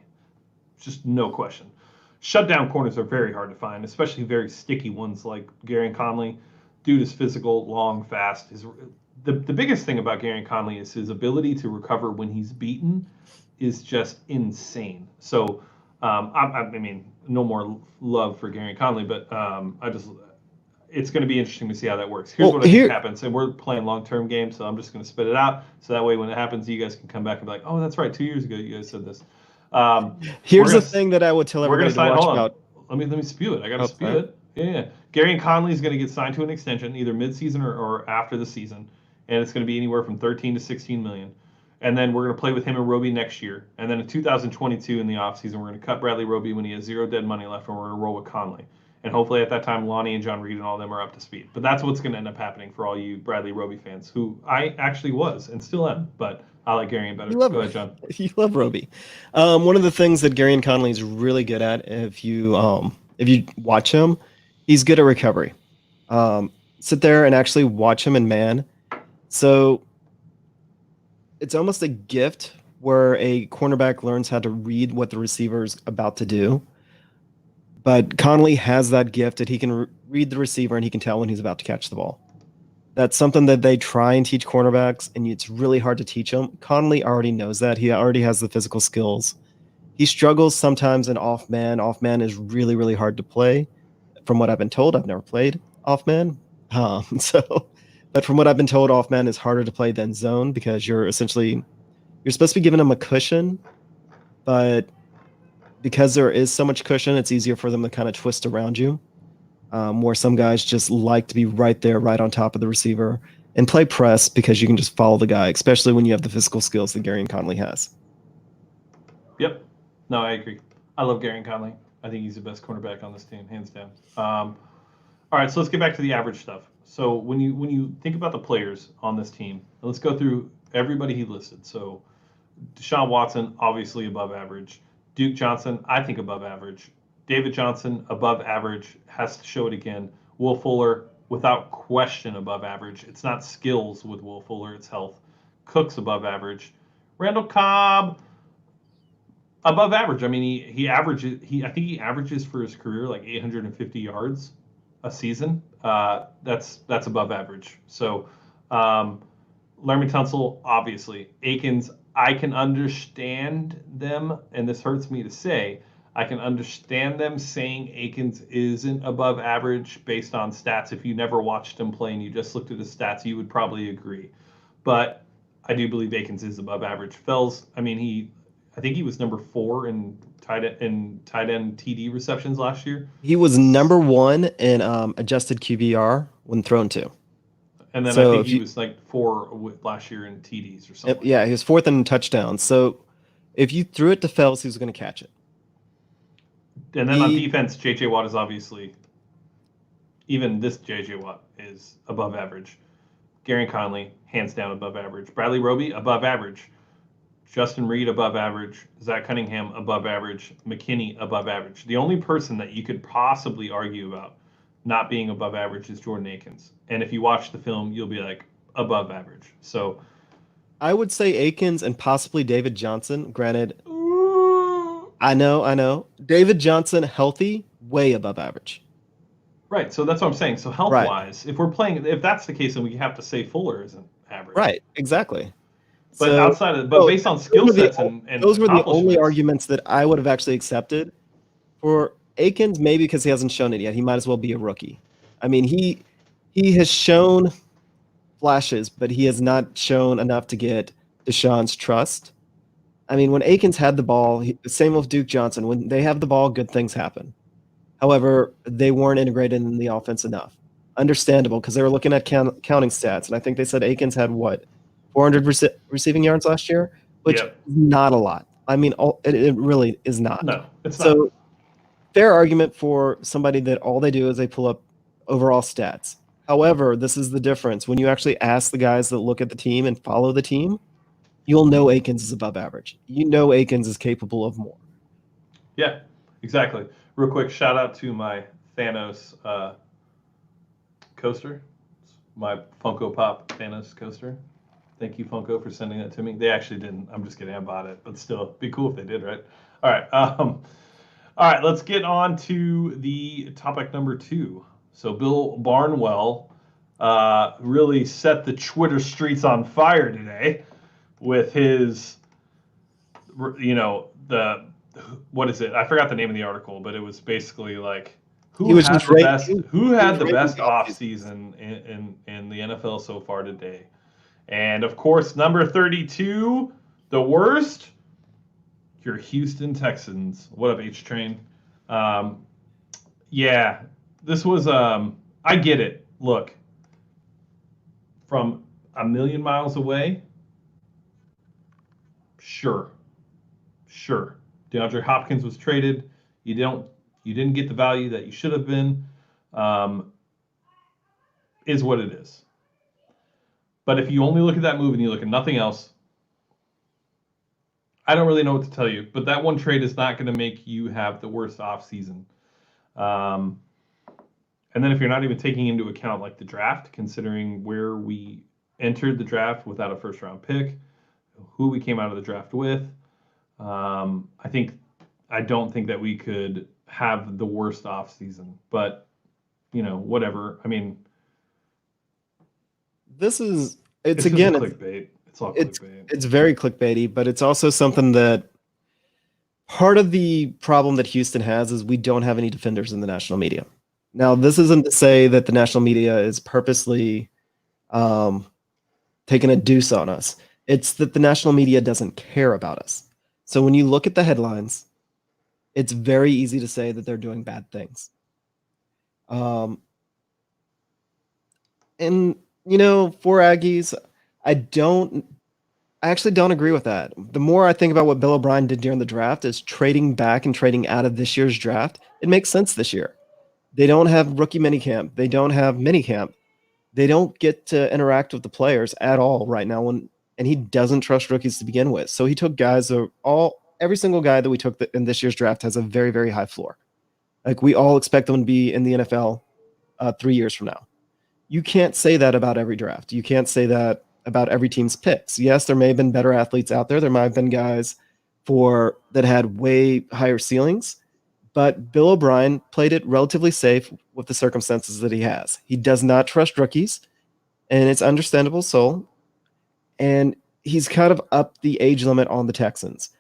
Just no question. Shutdown corners are very hard to find, especially very sticky ones like Gary Connelly. Dude is physical, long, fast. The biggest thing about Gary Connelly is his ability to recover when he's beaten is just insane. So, I mean, no more love for Gary Connelly, but it's going to be interesting to see how that works. Here's what I think happens, and we're playing long-term games, so I'm just going to spit it out, so that way when it happens, you guys can come back and be like, oh, that's right, 2 years ago you guys said this. Here's the thing that I would tell everybody to watch out. Let me spew it. I got to spew it. Yeah. Gary Connelly is going to get signed to an extension, either mid-season or after the season, and it's going to be anywhere from 13 to 16 million. And then we're going to play with him and Roby next year. And then in 2022 in the offseason, we're going to cut Bradley Roby when he has 0 dead money left, and we're going to roll with Connelly. And hopefully at that time, Lonnie and John Reed and all of them are up to speed. But that's what's going to end up happening for all you Bradley Roby fans, who I actually was and still am. But I like Gary better. Go ahead, John. You love Roby. One of the things that Gary Connelly is really good at, if you watch him, he's good at recovery. Sit there and actually watch him in man. So it's almost a gift where a cornerback learns how to read what the receiver's about to do. But Connelly has that gift that he can read the receiver and he can tell when he's about to catch the ball. That's something that they try and teach cornerbacks, and it's really hard to teach him. Connelly already knows that. He already has the physical skills. He struggles sometimes in off man. Off man is really, really hard to play. From what I've been told, I've never played off man. But from what I've been told, off man is harder to play than zone because you're supposed to be giving him a cushion, but because there is so much cushion, it's easier for them to kind of twist around you. Where some guys just like to be right there, right on top of the receiver, and play press because you can just follow the guy, especially when you have the physical skills that Gary Connelly has. Yep. No, I agree. I love Gary Connelly. I think he's the best cornerback on this team, hands down. All right, so let's get back to the average stuff. So when you think about the players on this team, let's go through everybody he listed. So Deshaun Watson, obviously above average. Duke Johnson, I think above average. David Johnson, above average, has to show it again. Will Fuller, without question, above average. It's not skills with Will Fuller, it's health. Cook's above average. Randall Cobb, above average. I mean, I think he averages for his career like 850 yards a season. That's above average. So, Laremy Tunsil, obviously. Akins, I can understand them, and this hurts me to say. I can understand them saying Akins isn't above average based on stats. If you never watched him play and you just looked at his stats, you would probably agree. But I do believe Akins is above average. Fells, I mean, I think he was number 4 in tight end TD receptions last year. He was number 1 in adjusted QBR when thrown to. And then I think he was like 4 last year in TDs or something. Yeah, he was 4th in touchdowns. So if you threw it to Fells, he was going to catch it. And then on defense, J.J. Watt is obviously, even this J.J. Watt is above average. Gary Connelly, hands down above average. Bradley Roby, above average. Justin Reed, above average. Zack Cunningham, above average. McKinney, above average. The only person that you could possibly argue about not being above average is Jordan Akins. And if you watch the film, you'll be like, above average. So I would say Akins and possibly David Johnson. Granted, I know. David Johnson, healthy, way above average. Right. So that's what I'm saying. So health-wise, if that's the case, then we have to say Fuller isn't average. Right. Exactly. But based on skill sets and those were the only arguments that I would have actually accepted. For Akins, maybe because he hasn't shown it yet. He might as well be a rookie. I mean, he has shown flashes, but he has not shown enough to get Deshaun's trust. I mean, when Akins had the ball, same with Duke Johnson. When they have the ball, good things happen. However, they weren't integrated in the offense enough. Understandable, because they were looking at counting stats, and I think they said Akins had, 400 receiving yards last year, which is not a lot. I mean, it really is not. No, it's not. So, fair argument for somebody that all they do is they pull up overall stats. However, this is the difference. When you actually ask the guys that look at the team and follow the team, you'll know Akins is above average. You know Akins is capable of more. Yeah, exactly. Real quick, shout out to my Thanos coaster. It's my Funko Pop Thanos coaster. Thank you, Funko, for sending that to me. They actually didn't. I'm just kidding. I bought it, but still, it'd be cool if they did, right? All right. All right. Let's get on to the topic number 2. So Bill Barnwell really set the Twitter streets on fire today with his, what is it? I forgot the name of the article, but it was basically like who had the best offseason in the NFL so far today. And, of course, number 32, the worst, your Houston Texans. What up, H-Train? Yeah, this was I get it. Look, from a million miles away, sure. DeAndre Hopkins was traded. You didn't get the value that you should have been. Is what it is. But if you only look at that move and you look at nothing else, I don't really know what to tell you. But that one trade is not going to make you have the worst offseason. And then if you're not even taking into account like the draft, considering where we entered the draft without a first-round pick, who we came out of the draft with, I don't think that we could have the worst offseason. But, whatever. I mean, it's clickbait. It's all clickbait. It's very clickbaity, but it's also something that part of the problem that Houston has is we don't have any defenders in the national media. Now, this isn't to say that the national media is purposely taking a deuce on us. It's that the national media doesn't care about us. So when you look at the headlines, it's very easy to say that they're doing bad things. For Aggies, I actually don't agree with that. The more I think about what Bill O'Brien did during the draft is trading back and trading out of this year's draft, it makes sense this year. They don't have rookie minicamp. They don't have minicamp. They don't get to interact with the players at all right now. And he doesn't trust rookies to begin with. So he took guys every single guy that we took in this year's draft has a very, very high floor. Like we all expect them to be in the NFL 3 years from now. You can't say that about every draft. You can't say that about every team's picks. Yes, there may have been better athletes out there. There might have been guys that had way higher ceilings, but Bill O'Brien played it relatively safe with the circumstances that he has. He does not trust rookies, and it's understandable so. And he's kind of upped the age limit on the Texans.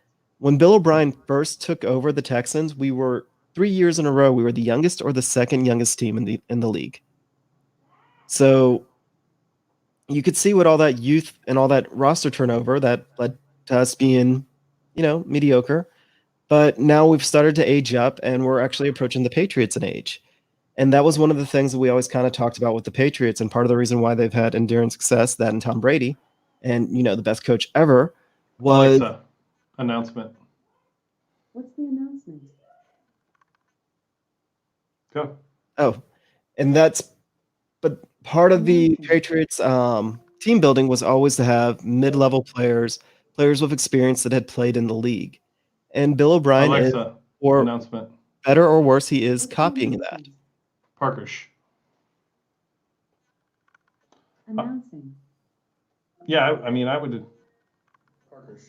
When Bill O'Brien first took over the Texans, we were 3 years in a row. We were the youngest or the second youngest team in the league. So you could see what all that youth and all that roster turnover that led to us being, mediocre. But now we've started to age up, and we're actually approaching the Patriots in age. And that was one of the things that we always kind of talked about with the Patriots, and part of the reason why they've had enduring success, that and Tom Brady, and the best coach ever, was Alexa, announcement. What's the announcement? Go. oh, and but part of the Patriots team building was always to have mid-level players with experience that had played in the league. And Bill O'Brien is, Alexa, or announcement. better or worse, he is copying that. Parkersh. Announcing. Yeah, I mean, I would. Parkersh.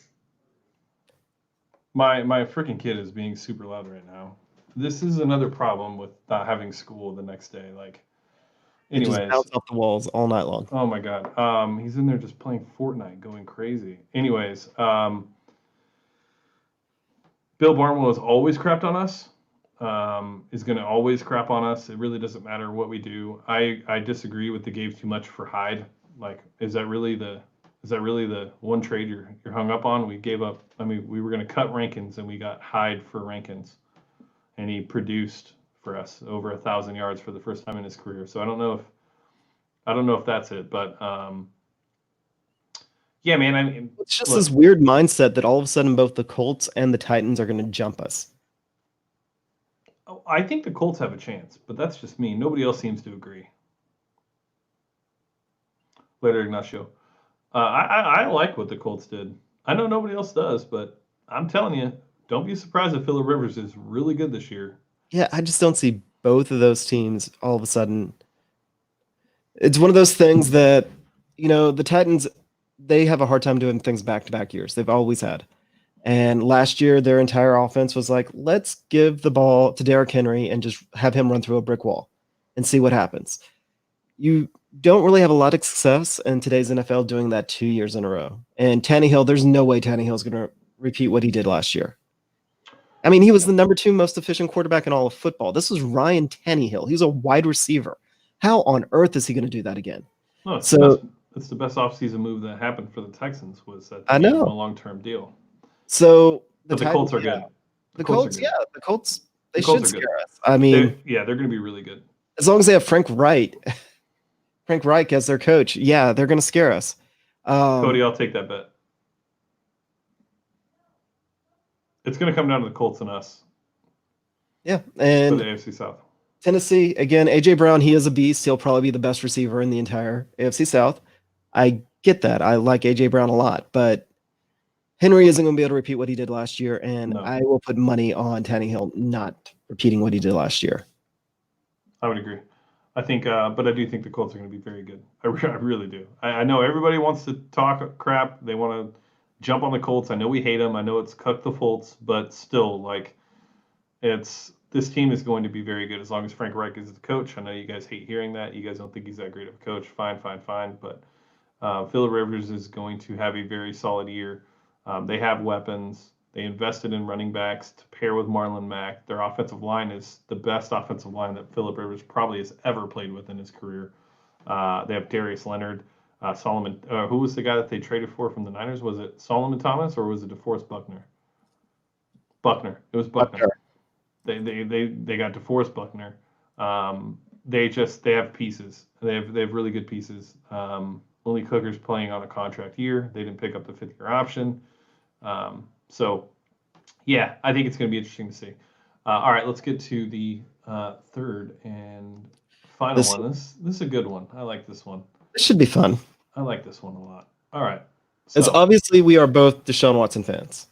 My freaking kid is being super loud right now. This is another problem with not having school the next day. Like, He just anyways, bounced off the walls all night long. oh my god, he's in there just playing Fortnite, going crazy. Anyways, Bill Barnwell has always crapped on us. Is going to always crap on us. It really doesn't matter what we do. I disagree with the gave too much for Hyde. Like, is that really the one trade you're hung up on? We gave up. I mean, we were going to cut Rankins, and we got Hyde for Rankins, and he produced for us over 1,000 yards for the first time in his career. So I don't know if that's it, but yeah, man. I mean, It's just this weird mindset that all of a sudden both the Colts and the Titans are going to jump us. I think the Colts have a chance, but that's just me. Nobody else seems to agree. Later, Ignacio. I like what the Colts did. I know nobody else does, but I'm telling you, don't be surprised if Phillip Rivers is really good this year. Yeah, I just don't see both of those teams all of a sudden. It's one of those things that, the Titans, they have a hard time doing things back-to-back years. They've always had. And last year, their entire offense was like, let's give the ball to Derrick Henry and just have him run through a brick wall and see what happens. You don't really have a lot of success in today's NFL doing that 2 years in a row. And Tannehill, there's no way Tannehill's going to repeat what he did last year. I mean, he was the number 2 most efficient quarterback in all of football. This was Ryan Tannehill. He's a wide receiver. How on earth is he going to do that again? No, it's the best offseason move that happened for the Texans was that they gave him a long-term deal. So the Colts are good. The Colts, they should scare us. I mean, they're going to be really good. As long as they have Frank Reich as their coach, they're going to scare us. Cody, I'll take that bet. It's going to come down to the Colts and us. Yeah, and for the AFC South. Tennessee, again, A.J. Brown, he is a beast. He'll probably be the best receiver in the entire AFC South. I get that. I like A.J. Brown a lot, but Henry isn't going to be able to repeat what he did last year, and I will put money on Tannehill not repeating what he did last year. I would agree. I think, but I do think the Colts are going to be very good. I really do. I know everybody wants to talk crap. They want to jump on the Colts. I know we hate them. I know it's cut the Colts, but still, like, this team is going to be very good as long as Frank Reich is the coach. I know you guys hate hearing that. You guys don't think he's that great of a coach. Fine. But Phillip Rivers is going to have a very solid year. They have weapons. They invested in running backs to pair with Marlon Mack. Their offensive line is the best offensive line that Phillip Rivers probably has ever played with in his career. They have Darius Leonard, Solomon. Who was the guy that they traded for from the Niners? Was it Solomon Thomas or was it DeForest Buckner? Buckner. It was Buckner. They got DeForest Buckner. They have pieces. They have really good pieces. Only Cooker's playing on a contract year. They didn't pick up the 5th-year option. So, yeah, I think it's going to be interesting to see. All right, let's get to the third and final one. This is a good one. I like this one. This should be fun. I like this one a lot. All right. As obviously we are both Deshaun Watson fans.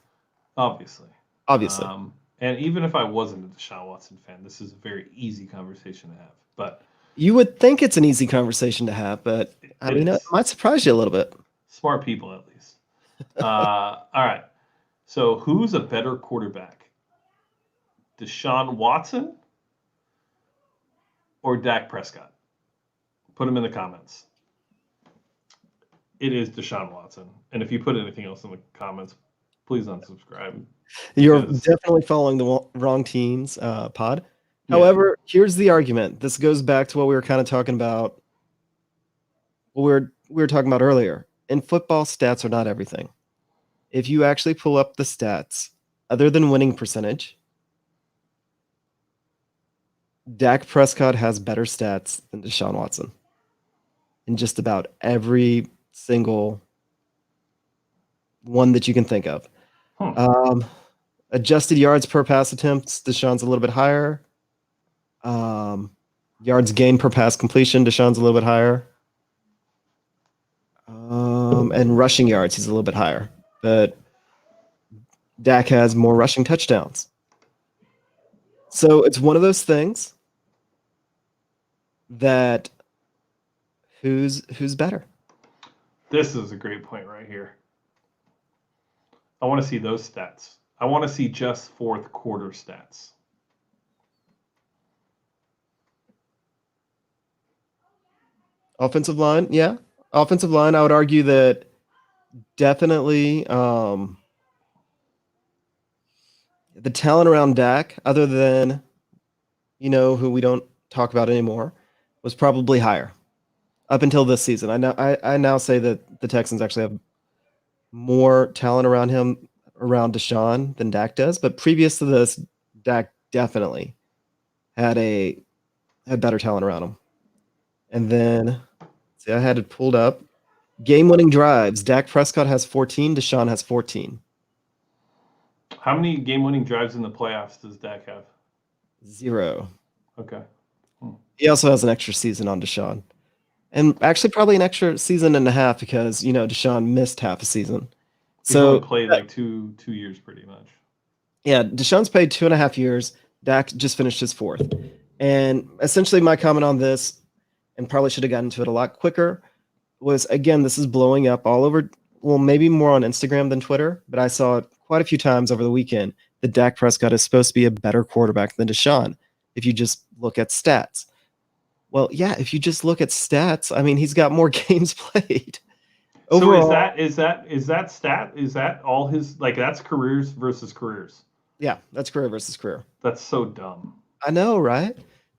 Obviously. And even if I wasn't a Deshaun Watson fan, this is a very easy conversation to have. But you would think it's an easy conversation to have, but I mean, it might surprise you a little bit. Smart people, at least. All right. So who's a better quarterback? Deshaun Watson or Dak Prescott? Put them in the comments. It is Deshaun Watson. And if you put anything else in the comments, Please unsubscribe. You're Because- definitely following the wrong teams, pod. Yeah. However, here's the argument. This goes back to what we were kind of talking about. What we were talking about earlier. In football, stats are not everything. If you actually pull up the stats, other than winning percentage, Dak Prescott has better stats than Deshaun Watson in just about every single one that you can think of. Adjusted yards per pass attempts, Deshaun's a little bit higher. Yards gained per pass completion, Deshaun's a little bit higher. And rushing yards, he's a little bit higher. But Dak has more rushing touchdowns. So it's one of those things that who's better? This is a great point right here. I want to see those stats. I want to see just fourth quarter stats. Offensive line, yeah. Offensive line, I would argue that definitely the talent around Dak, other than who we don't talk about anymore, was probably higher up until this season. I now say that the Texans actually have more talent around him, around Deshaun, than Dak does. But previous to this, Dak definitely had better talent around him. And then, see, I had it pulled up. Game-winning drives. Dak Prescott has 14. Deshaun has 14. How many game-winning drives in the playoffs does Dak have? 0. Okay. He also has an extra season on Deshaun. And actually probably an extra season and a half because, Deshaun missed half a season. He's only played like two years pretty much. Yeah, Deshaun's played 2.5 years. Dak just finished his 4th. And essentially my comment on this, and probably should have gotten to it a lot quicker, was, again, this is blowing up all over, well, maybe more on Instagram than Twitter, but I saw it quite a few times over the weekend that Dak Prescott is supposed to be a better quarterback than Deshaun if you just look at stats. Well, yeah, if you just look at stats, I mean, he's got more games played. Overall, so is that all his, like, that's careers versus careers? Yeah, that's career versus career. That's so dumb. I know, right?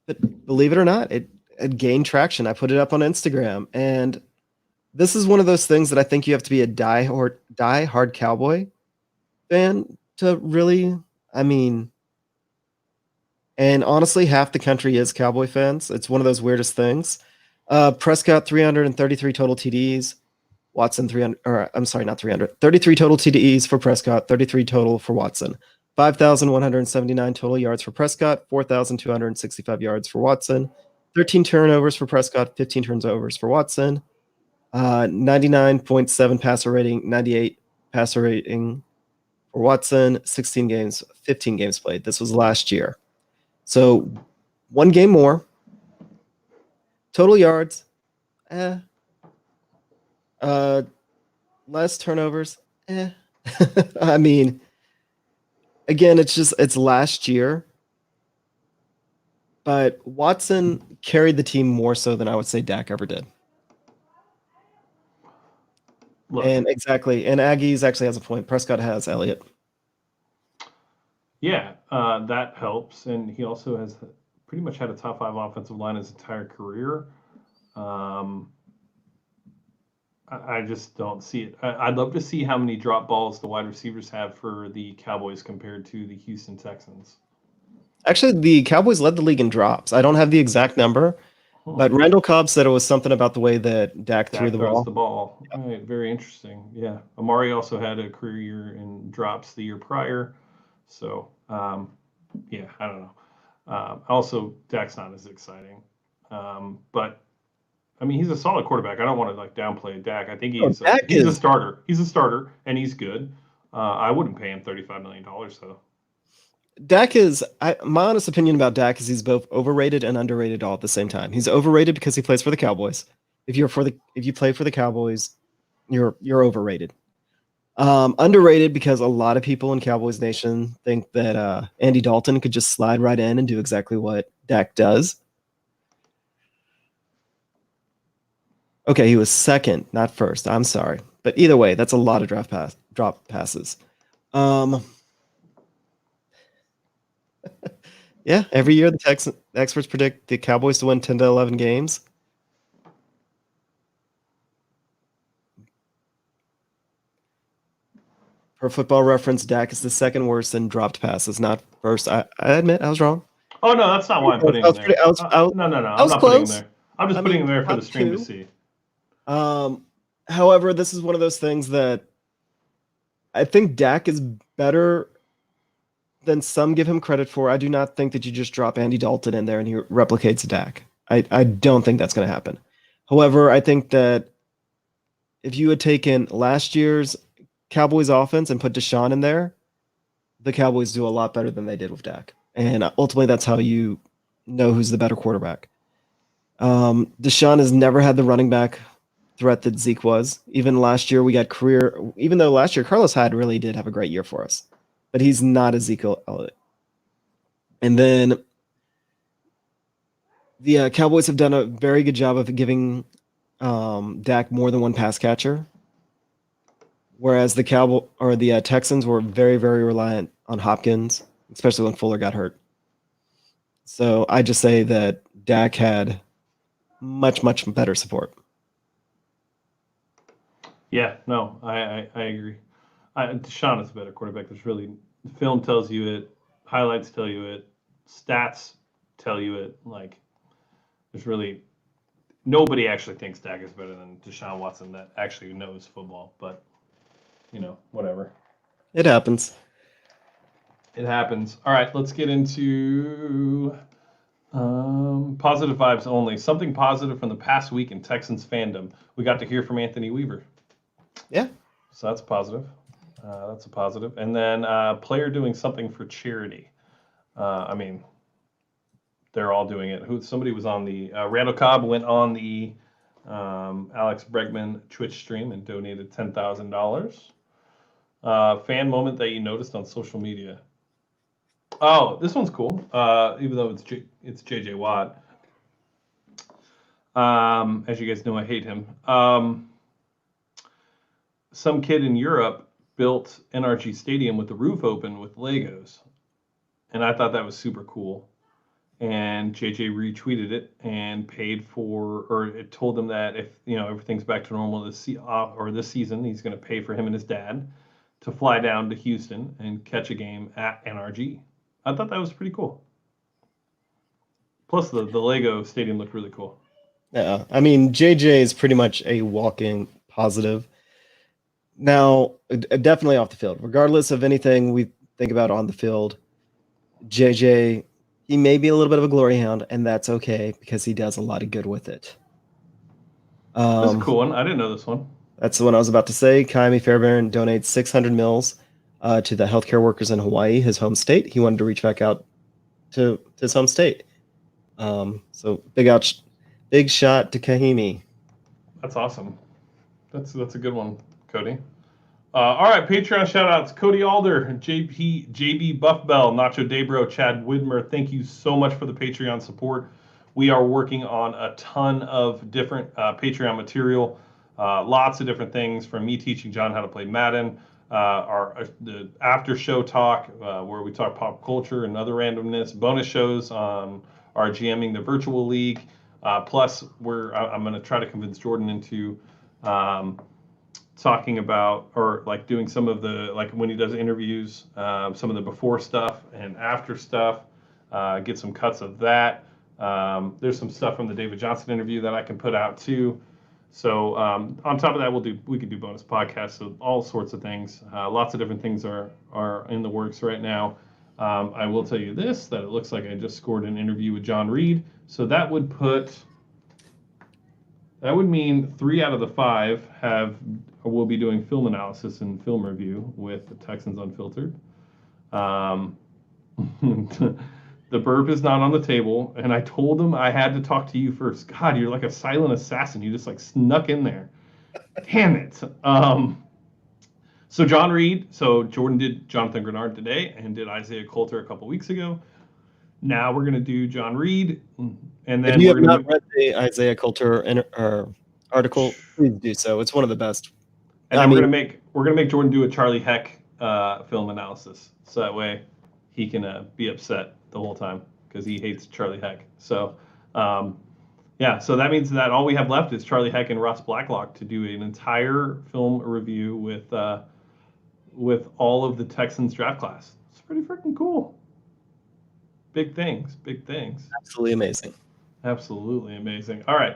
But believe it or not, it gained traction. I put it up on Instagram, and this is one of those things that I think you have to be a die-hard Cowboy fan to really, and honestly, half the country is Cowboy fans. It's one of those weirdest things. Prescott, 333 total TDs. Watson, 33 total TDs for Prescott, 33 total for Watson. 5,179 total yards for Prescott, 4,265 yards for Watson. 13 turnovers for Prescott, 15 turnovers for Watson. 99.7 passer rating, 98 passer rating for Watson. 16 games, 15 games played. This was last year. So 1 game more. Total yards, less turnovers, I mean, again, it's last year. But Watson carried the team more so than I would say Dak ever did. Look, and Aggies actually has a point. Prescott has Elliott. Yeah, that helps. And he also has pretty much had a top 5 offensive line his entire career. I just don't see it. I'd love to see how many drop balls the wide receivers have for the Cowboys compared to the Houston Texans. Actually, the Cowboys led the league in drops. I don't have the exact number, but Randall Cobb said it was something about the way that Dak threw the throws ball. the ball. All right, very interesting. Yeah, Amari also had a career year in drops the year prior. So, yeah, I don't know. Also, Dak's not as exciting. But, I mean, he's a solid quarterback. I don't want to downplay Dak. I think he's a starter. He's a starter, and he's good. I wouldn't pay him $35 million, though. Dak is, my honest opinion about Dak is he's both overrated and underrated all at the same time. He's overrated because he plays for the Cowboys. If you play for the Cowboys, you're overrated. Underrated because a lot of people in Cowboys Nation think that Andy Dalton could just slide right in and do exactly what Dak does. Okay, he was second, not first. I'm sorry. But either way, that's a lot of drop passes. Um, yeah, every year the experts predict the Cowboys to win 10 to 11 games. Per Football Reference, Dak is the second worst in dropped passes, not first. I admit I was wrong. Oh no, that's not why I'm putting him there. I was No, I'm I was not putting him close. there. I'm just putting him there for the top stream to two. see. However, this is one of those things that I think Dak is better than some give him credit for. I do not think that you just drop Andy Dalton in there and he replicates Dak. I don't think that's going to happen. However, I think that if you had taken last year's Cowboys offense and put Shaun in there, the Cowboys do a lot better than they did with Dak. And ultimately, that's how you know who's the better quarterback. Deshaun has never had the running back threat that Zeke was. Even last year, we got even though last year Carlos Hyde really did have a great year for us, but he's not Ezekiel Elliott. And then the Cowboys have done a very good job of giving Dak more than one pass catcher, whereas the Texans were very, very reliant on Hopkins, especially when Fuller got hurt. So I just say that Dak had much, much better support. Yeah, no, I agree. Deshaun is a better quarterback. There's really film tells you it, highlights tell you it, stats tell you it. Like, there's really nobody actually thinks Dak is better than Deshaun Watson that actually knows football. But whatever. It happens. It happens. All right, let's get into positive vibes only. Something positive from the past week in Texans fandom. We got to hear from Anthony Weaver. Yeah. So that's positive. That's a positive. And then player doing something for charity. I mean, they're all doing it. Somebody was on the Randall Cobb went on the Alex Bregman Twitch stream and donated $10,000. Fan moment that you noticed on social media. Oh, this one's cool. Even though it's JJ Watt. As you guys know, I hate him. Some kid in Europe built NRG Stadium with the roof open with Legos. And I thought that was super cool. And JJ retweeted it and paid for, or it told them that if everything's back to normal this season, he's going to pay for him and his dad to fly down to Houston and catch a game at NRG. I thought that was pretty cool. Plus, the Lego stadium looked really cool. Yeah, I mean, JJ is pretty much a walking positive. Now, definitely off the field, regardless of anything we think about on the field, JJ, he may be a little bit of a glory hound, and that's okay because he does a lot of good with it. That's a cool one. I didn't know this one. That's the one I was about to say. Kaimi Fairbairn donates 600 mils to the healthcare workers in Hawaii, his home state. He wanted to reach back out to his home state. So big shot to Kahimi. That's awesome. That's a good one, Cody. All right, Patreon shout-outs. Cody Alder, JB Buffbell, Nacho Debro, Chad Widmer, thank you so much for the Patreon support. We are working on a ton of different Patreon material, lots of different things, from me teaching John how to play Madden, the after show talk where we talk pop culture and other randomness, bonus shows on our GMing the virtual league. Plus, I'm going to try to convince Jordan into talking about, or like doing some of the, like when he does interviews, some of the before stuff and after stuff, get some cuts of that. There's some stuff from the David Johnson interview that I can put out too. So on top of that, we could do bonus podcasts, so all sorts of things. Lots of different things are in the works right now. I will tell you this, that it looks like I just scored an interview with John Reed. So that would mean 3 out of the 5 will be doing film analysis and film review with the Texans Unfiltered. The burp is not on the table, and I told him I had to talk to you first. God, you're like a silent assassin. You just like snuck in there. Damn it. So John Reed. So Jordan did Jonathan Granard today and did Isaiah Coulter a couple weeks ago. Now we're going to do John Reed, and then if you have not read the Isaiah Coulter article, please do so. It's one of the best. And then we're gonna make Jordan do a Charlie Heck film analysis, so that way he can be upset the whole time because he hates Charlie Heck. So, yeah, so that means that all we have left is Charlie Heck and Ross Blacklock to do an entire film review with all of the Texans draft class. It's pretty freaking cool. Big things, big things. Absolutely amazing. Absolutely amazing. All right.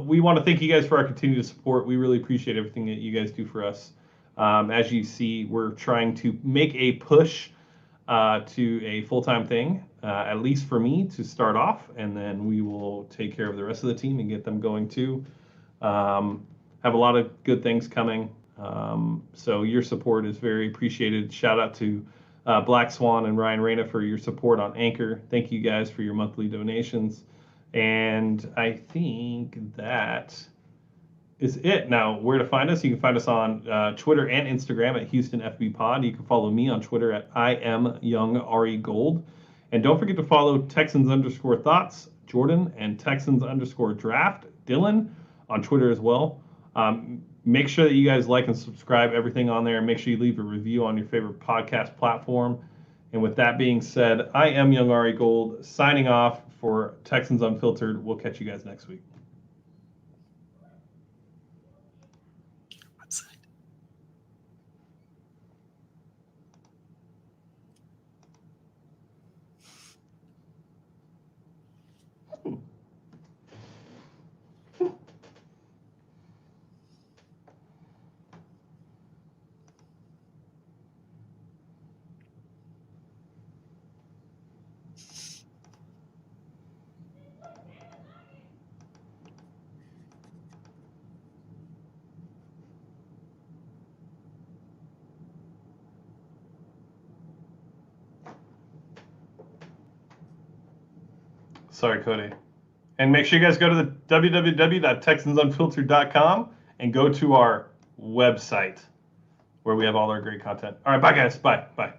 We want to thank you guys for our continued support. We really appreciate everything that you guys do for us. As you see, we're trying to make a push to a full-time thing, at least for me to start off, and then we will take care of the rest of the team and get them going too. Have a lot of good things coming. So your support is very appreciated. Shout out to Black Swan and Ryan Reyna for your support on Anchor. Thank you guys for your monthly donations. And I think that is it. Now, where to find us? You can find us on Twitter and Instagram at HoustonFBPod. You can follow me on Twitter at IamYoungAriGold. And don't forget to follow Texans_thoughts, Jordan, and Texans_draft, Dylan, on Twitter as well. Make sure that you guys like and subscribe everything on there. Make sure you leave a review on your favorite podcast platform. And with that being said, I am Young Ari Gold, signing off for Texans Unfiltered. We'll catch you guys next week. Sorry, Cody. And make sure you guys go to the www.texansunfiltered.com and go to our website where we have all our great content. All right, bye, guys. Bye. Bye.